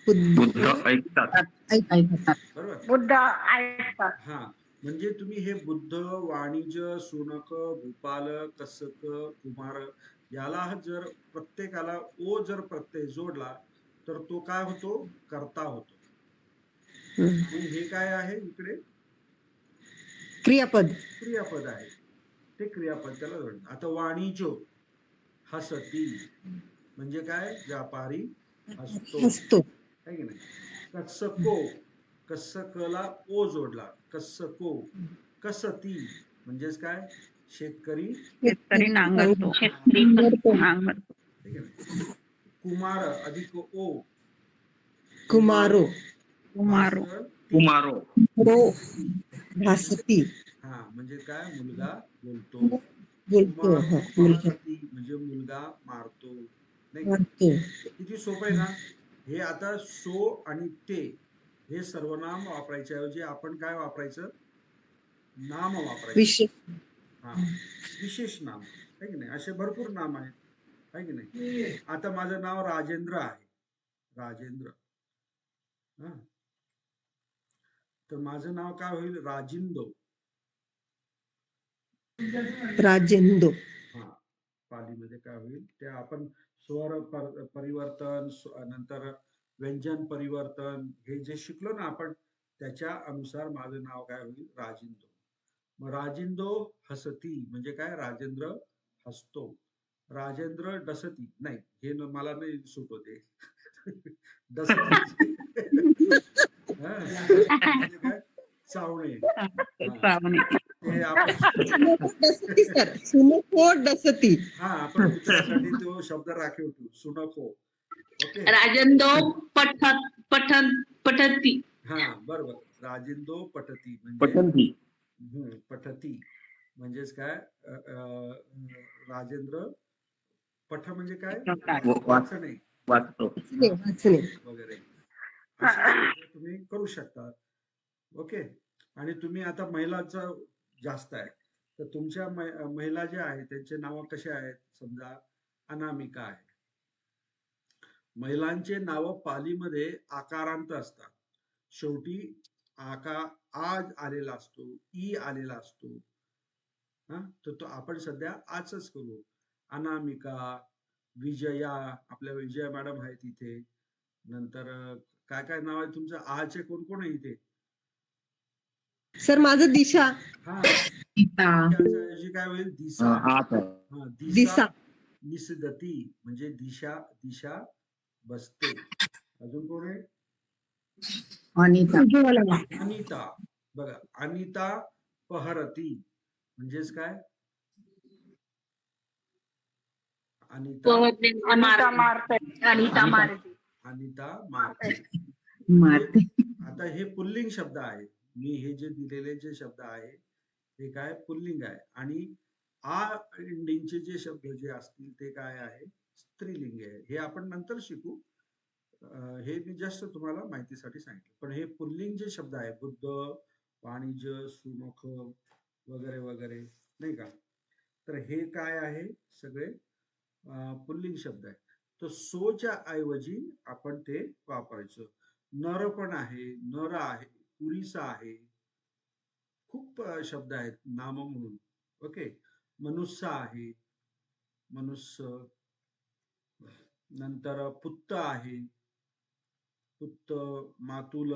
बुद्ध ऐकतात. बरोबर. बुद्ध ऐकतात. हा म्हणजे तुम्ही हे बुद्ध, वाणिज्य, सुनक, भूपाल, कसक, कुमार, याला जर प्रत्येकाला ओ जर प्रत्यय जोडला तर तो काय होतो, कर्ता होतो. आणि हे काय आहे इकडे क्रियापद. क्रियापद आहे, ते क्रियापद त्याला जोडलं. आता वाणिज्यो हसती म्हणजे काय, व्यापारी हसतो, हसतो. है की नाही. कस्सको, कस्सकला ओ जोडला, कस्सको. कसती म्हणजेच काय, शेतकरी शेतकरी नांगरतो. नांगरतो. नांगरतो. ठीक आहे ना. कुमार अधिक ओ, कुमारो. कुमारो. कुमारो. भासती. हा म्हणजे काय, मुलगा बोलतो. बोलतो. कुमारो मुलगा हसती म्हणजे मुलगा मारतो, नाही का. मारतो. किती सोपं आहे ना हे. आता सो आणि ते हे सर्वनाम वापरायच्या ऐवजी आपण काय वापरायचं, नाम वापरायचं. विशेष. हा, विशेष नाम, है की नाही. असे भरपूर नाम आहेत, है की नाही. आता माझं नाव राजेंद्र आहे, राजेंद्र. हा, तर माझं नाव काय होईल, राजिंदो. राजेंदो. हा, पालीमध्ये काय होईल ते आपण स्वर परिवर्तन, नंतर व्यंजन परिवर्तन हे जे शिकलो ना आपण, त्याच्या अनुसार माझं नाव काय होईल, राजिंदो. मग राजिंदो हसती म्हणजे काय, राजेंद्र हसतो. राजेंद्र डसती, नाही हे मला नाही सूट होते. डसती हा, म्हणजे काय, चावणे. श्रावणी. ते आपण डसती सर. सुनखो डसती. हा, आपण मित्रासाठी तो शब्द राखीव ठेवू, सुनखो. ओके. राजंदो पठती. हा बरोबर, राजिंदो पठती म्हणजे पठंती. पठती म्हणजेच काय, राजेंद्र पठ म्हणजे काय, वाचणे वाचतो. वाचणे. वगैरे असे तुम्ही करू शकता. ओके. आणि तुम्ही आता महिलांचं जास्त आहे, तर तुमच्या महिला ज्या आहेत त्यांचे नाव कसे आहेत, समजा अनामिका आहे. महिलांचे नाव पालीमध्ये आकारांत असतात, शेवटी आज आलेला असतो, ई आलेला असतो. हा, तर तो आपण सध्या आजच करू. अनामिका, विजया, आपल्या विजया मॅडम आहेत इथे. नंतर काय काय नाव आहे तुमचं, आचे कोण कोण आहे इथे. सर माझं दिशा. हा, गीता. ऐवजी काय होईल, दिशा. हा, दिशा निसदती म्हणजे दिशा, दिशा बसते. अजून कोण आहे, अनिता. अनिता. बघा, अनिता पहरती म्हणजेच काय, अनिता अनिता मारते. अनिता मारते. अनिता मारते. मारते. आता हे पुल्लिंग शब्द आहे, मी हे जे दिलेले जे शब्द आहे हे काय, पुल्लिंग आहे. आणि आ एंडिंगचे जे शब्द जे असतील ते काय आहे, स्त्रीलिंग आहे. हे आपण नंतर शिकू, हे मी जस्ट तुम्हाला माहितीसाठी सांगितलं. पण हे पुल्लिंग जे शब्द आहे, बुद्ध, वाणिज्य, सुमुख वगैरे वगैरे, नाही का. तर हे काय आहे, सगळे पुल्लिंग शब्द आहे. तर सोच्या ऐवजी आपण ते वापरायचं. नर पण आहे, नर आहे, पुरीसा आहे, खूप शब्द आहेत नाम म्हणून. ओके. मनुष्य आहे, मनुष्य. नंतर पुत्त आहे, पुत्त, मातुल.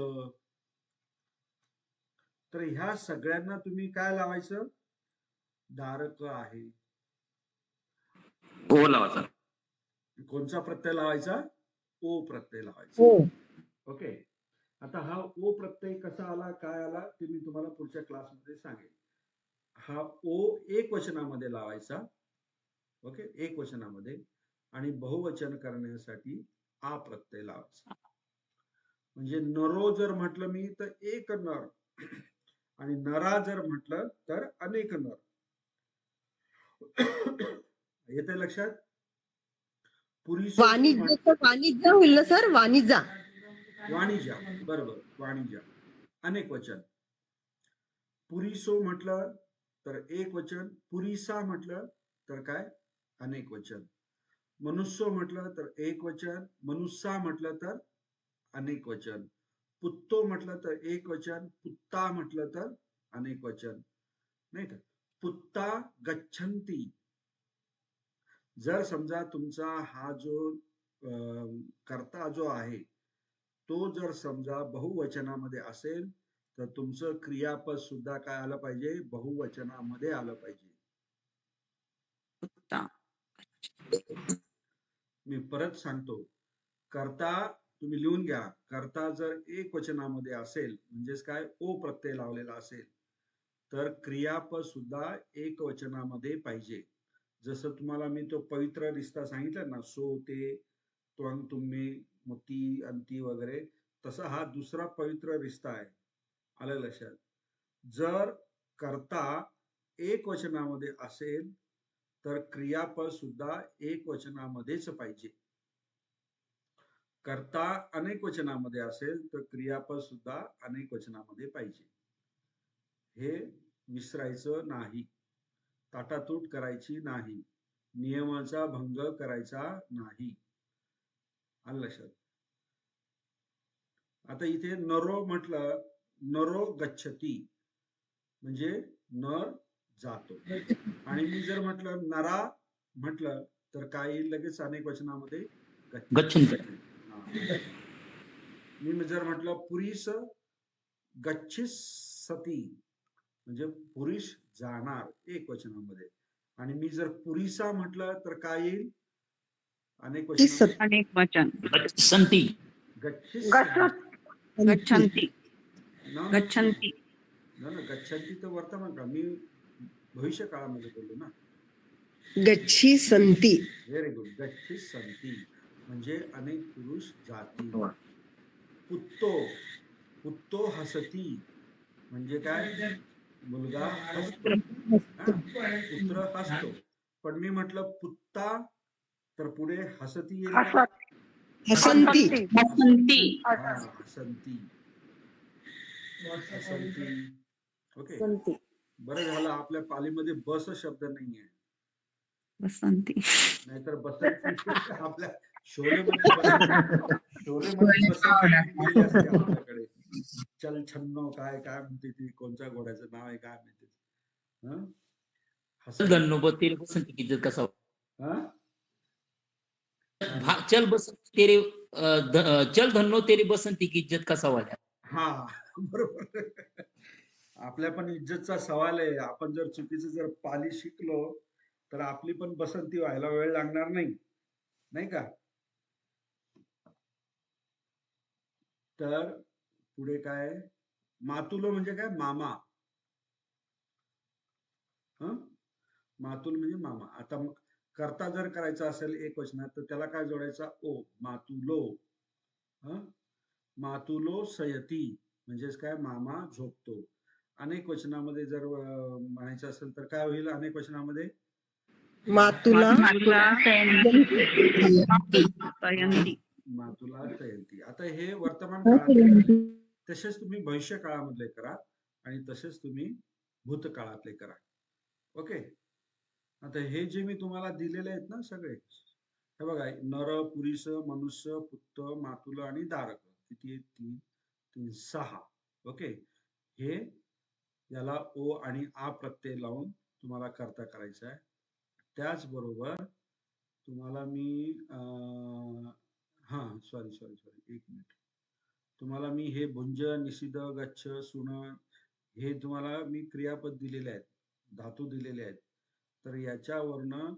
तर ह्या सगळ्यांना तुम्ही काय लावायचं, धारक आहे. ओ लावायचा. कोणचा प्रत्यय लावायचा, ओ प्रत्यय लावायचा. हो. ओके. आता हा ओ प्रत्यय कसा आला, काय आला, ते मी तुम्हाला पुढच्या क्लासमध्ये सांगेन. हा ओ एक वचनामध्ये लावायचा. ओके, एक वचनामध्ये. आणि बहुवचन करण्यासाठी आ प्रत्यय लावायचा. म्हणजे नरो जर म्हटलं मी तर एक नर, आणि नरा जर म्हटलं तर अनेक नर. येते लक्षात. वाणिज्य वाणिज्य होईल ना सर, वाणिज्य. वाणिज्य, बरोबर, वाणिज्य अनेक वचन. पुरीसो म्हटलं तर एक वचन, पुरीसा म्हटलं तर काय, अनेक वचन. मनुष्य म्हटलं तर एक वचन, मनुष्या म्हटलं तर अनेक वचन. पुत्तो म्हटलं तर एक वचन, पुत्ता म्हटलं तर अनेक वचन, नाही का. पुत्ता गच्छन्ति. जर समजा तुमचा हा जो कर्ता जो आहे तो जर समजा बहुवचनामध्ये असेल तर तुमचं क्रियापद सुद्धा काय आलं पाहिजे, बहुवचनामध्ये आलं पाहिजे. उत्तम. मी परत सांगतो, कर्ता तुम्ही लिहून घ्या. कर्ता जर एक वचनामध्ये असेल म्हणजेच काय, ओ प्रत्यय लावलेला असेल तर क्रियापद सुद्धा एक वचनामध्ये पाहिजे. जसं तुम्हाला मी तो पवित्र रिश्ता सांगितला ना, सो ते त्वंग तुम्ही मुती अंती वगैरे, तसा हा दुसरा पवित्र रिश्ता आहे. आलं लक्षात? जर कर्ता एक वचनामध्ये असेल तर क्रियापद सुद्धा एक वचनामध्येच पाहिजे. कर्ता अनेक वचनामध्ये असेल तर क्रियापद सुद्धा अनेक वचनामध्ये पाहिजे. हे विसरायचं नाही, ताटातूट करायची नाही, नियमाचा भंग करायचा नाही. आलं लक्षात? आता इथे नरो म्हटलं, नरो गच्छती म्हणजे नर जातो. आणि मी जर म्हटलं नरा म्हटलं तर काय येईल लगेच अनेक वचनामध्ये, गच्छन्ति. हा. मी जर म्हटलं पुरीस गच्छिसती म्हणजे पुरुष जाणार एक वचनामध्ये. आणि मी जर पुरीसा म्हटलं तर काय येईल अनेक वचनामध्ये, अनेक वचन. गच्छन्ति. गच्छिस गच्छन्ति. ना गच्छन्ति. ना गच्छन्ति तर वर्तमान काळ, मी भविष्य काळामध्ये बोललो ना. गच्छी संती. Very good. गच्छिस संती म्हणजे अनेक पुरुष जातील. पुत्तो, पुत्तो हसती म्हणजे काय, मुलगा हसतो. पुत्र हसतो. पण मी म्हटलं पुत्ता तर पुढे हसती येईल का? हसंती. हसंती. हा, हसंती. हसंती. ओके, बरं झालं आपल्या पालीमध्ये बस शब्द नाहीये, बसंती. नाहीतर बसंती आपल्या शोलेमध्ये बसंती गेली असते आपल्याकडे. चल छन्नो काय काय म्हणते ती, कोणत्या घोड्याचं नाव आहे काय म्हणते. चल धन्नो तेरे बसंती की इज्जत कसा चल बसंती तेरे चल धन्नो तेरी बसंती की इज्जत कसा वाल्या. हा, बरोबर. आपल्या पण इज्जतचा सवाल आहे. आपण जर चुकीचं जर पाली शिकलो तर आपली पण बसंती व्हायला वेळ लागणार नाही, नाही का? तर पुढे काय, मातुलो म्हणजे काय, मामा. मातुल म्हणजे मामा. आता कर्ता जर करायचा असेल एक वचनात तर त्याला काय जोडायचा, ओ. मातुलो. मातुलो सयती म्हणजेच काय, मामा झोपतो. अनेक वचनामध्ये जर म्हणायचं असेल तर काय होईल अनेक वचनामध्ये, मातुला मातुला सयंती. आता हे वर्तमान काळातले, तसेच तुम्ही भविष्य काळामधले करा आणि तसेच तुम्ही भूतकाळातले करा. ओके. आता हे जे मी तुम्हाला दिलेले आहेत ना सगळे, हे बघा, नर, पुरीस, मनुष्य, पुत्त, मातुल आणि दारक, किती, 3 3 6. ओके. हे याला ओ आणि आ प्रत्यय लावून तुम्हाला कर्ता करायचा आहे. त्याचबरोबर तुम्हाला मी सॉरी 1 मिनिट, तुम्हाला मी हे भुंज, निषिद्ध, गच्छ, सुन हे तुम्हाला मी क्रियापद दिलेले आहेत, धातू दिलेले आहेत. तर याच्यावरनं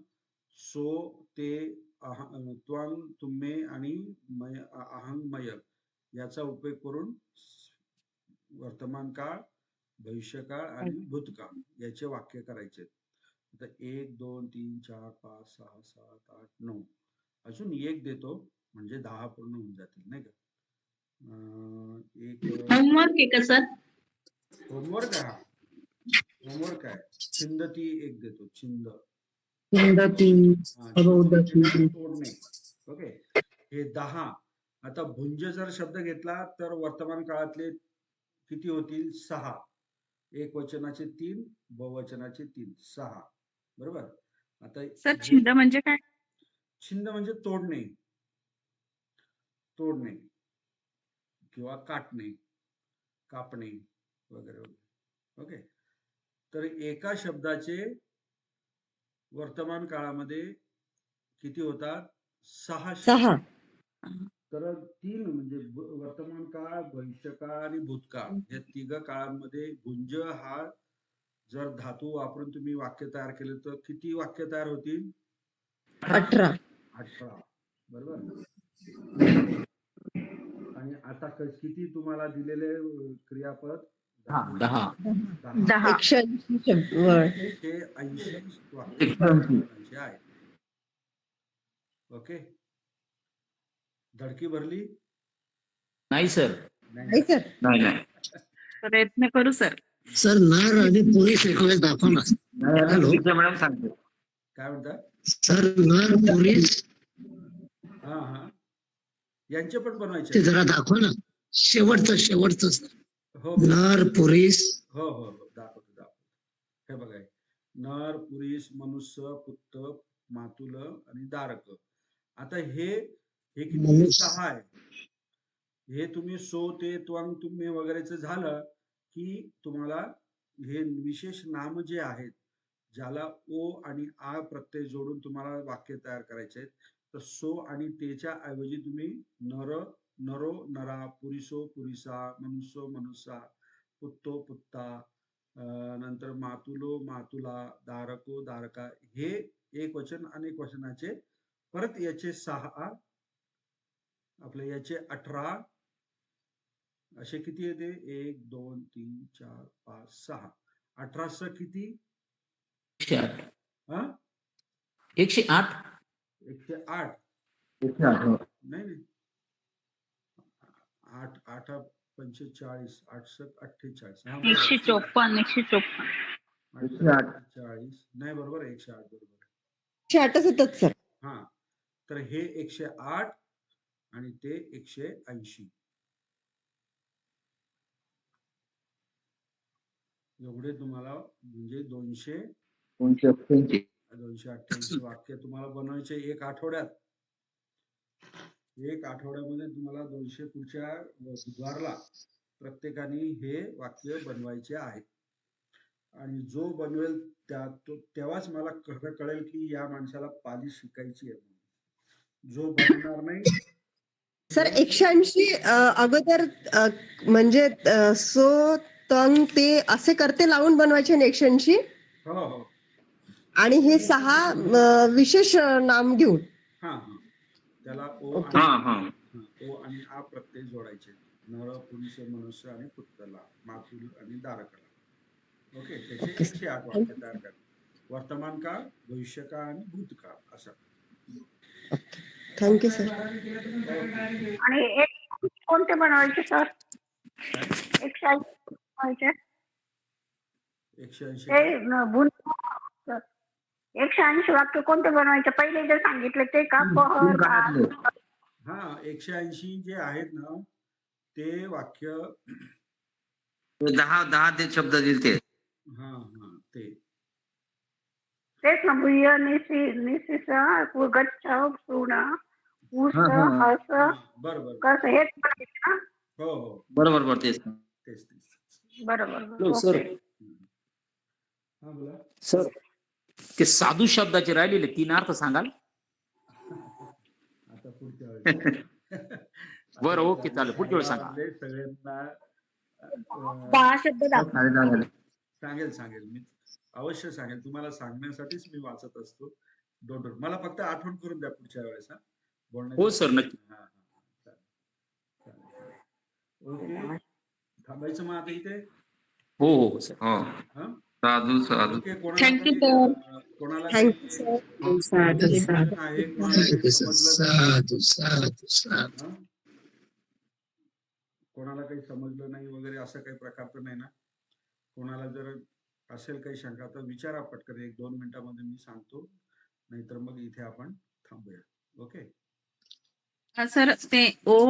सो, ते, त्वंग, तुम्हे आणि अहंग, मय याचा उपयोग करून वर्तमान काळ, भविष्यकाळ आणि भूतकाळ याचे वाक्य करायचे. आता 1 2 3 4 5 6 7 8 9 अजून एक देतो म्हणजे 10 पूर्ण होऊन जातील, नाही का? एक होमवर्क आहे का सर? होमवर्क आहे, होमवर्क आहे. छिंदती एक देतो, छिंद. तोडणे. ओके. हे 10. आता भुंज जर शब्द घेतला तर वर्तमान काळातले किती होतील, 6. एक वचनाचे 3, बहुवचनाचे 3, 6. बरोबर. आता सर छिंद म्हणजे काय? छिंद म्हणजे तोडणे, तोडणे किंवा काटणे, कापणे वगैरे वगैरे. ओके. तर एका शब्दाचे वर्तमान काळामध्ये किती होतात, 6 शब्द. तर तीन म्हणजे वर्तमान काळ, भविष्यकाळ आणि भूतकाळ या तिघ काळांमध्ये भुंज हा जर धातू वापरून तुम्ही वाक्य तयार केले तर किती वाक्य तयार होतील? 18. 18. बरोबर. आणि आता किती तुम्हाला दिलेले क्रियापद? 10. 10. 180 शब्द वळ. 180 वाक्य 180. बनायचे आहेत. ओके. धडकी भरली? नाही सर. नाही सर. नाही नाही. प्रयत्न करू सर. सर नर आणि पुरुष एक वेळेस दाखवा ना. हॅलो मॅडम सांगते. काय म्हणतात? सर नर पुरुष हा हा यांचे पण ते बनवायचे. जरा दाखवा ना. शेवटचं सर. हो नर पुरुष. हो हो हो दाखवतो. हे बघा, नर, पुरुष, मनुष्य, पुत्त, मातुल आणि दारक. आता हे किती? मनुष्य. 6 आहे. हे तुम्ही सो ते त्वंग तुम्ही वगैरेच झालं की तुम्हाला हे विशेष नाम जे आहेत ज्याला ओ आणि आ प्रत्यय जोडून तुम्हाला वाक्य तयार करायचे आहेत, तर सो आणि तेच्या ऐवजी तुम्ही नर, नरो, नरा, पुरुषो, पुरिसा, मनुष्यो, मनुष्या, पुत्तो, पुत्ता, नंतर मातुलो, मातुला, दारको, दारका हे एक वचन अनेक वचनाचे. परत याचे 6 आपले याचे 18 असे किती येते? 1 2 3 4 5 6. 18 किती? 108. हा 108. 108. 108. नाही 8 8 45 8 48. 154. 148 नाही बरोबर आहे. 108 बरोबर. 108च येतात सर. हा तर हे 108 आणि ते 180 एवढे तुम्हाला म्हणजे 288 वाक्य तुम्हाला बनवायचे एक आठवड्यात. एक आठवड्यामध्ये तुम्हाला 200 पुढच्या बुधवारला प्रत्येकाने हे वाक्य बनवायचे आहे. आणि जो बनवेल तेव्हाच मला खरं कळेल की या माणसाला पाली शिकायची आहे. जो बनवणार नाही सर 180 अगोदर म्हणजे सो तंग ते असे करते लावून बनवायचे ना 180. हो हो आणि हे 6 विशेष नाम घेऊन. हा हा त्याला ओ ओके. ओ आणि आ प्रत्यय जोडायचे. नर, पुरुष, मनुष्य आणि पुत्तला, मातुल आणि दारकला. ओके. त्याचे 108 वाक्य तयार करा. वर्तमान काळ, भविष्यकाळ आणि भूतकाळ असं. Thank you sir. आणि एक कोणते बनवायचे सर? 180 बनवायचे. 180 ते 180 वाक्य कोणते बनवायचे? पहिले जे सांगितले ते का? पहर, भाग. हा 180 जे आहेत ना ते वाक्य 10 ते शब्द दिले ते. हा ते तेच ना. भुय, निसिस, गच्छ, सूण, ऊस, हस, बरोबर. कस हेच बनायचे ना? हो बरोबर तेच. बरोबर. सर हा बोला सर ते साधू शब्दाचे राहिलेले 3 अर्थ सांगाल? आता पुढच्या वेळेस. बरं ओके चालेल. पुढच्या वेळेस सांगा. सगळ्यांना 10 शब्द दाखव. सांगेल मी अवश्य सांगेल. तुम्हाला सांगण्यासाठीच मी वाचत असतो. मला फक्त आठवण करून द्या पुढच्या वेळेस. हा हो सर नक्की. ओके थांबायचं मग आता इथे. हो सर. साधू. ओके. Thank you sir. कोणाला थँक्यू सर. आहे कोणाला काही समजलं नाही वगैरे असं काही प्रकार तर नाही ना? कोणाला जर असेल काही शंका तर विचारा पटकन. 1-2 मिनिटांमध्ये मी सांगतो. नाहीतर मग इथे आपण थांबूया. ओके. सर ते ओ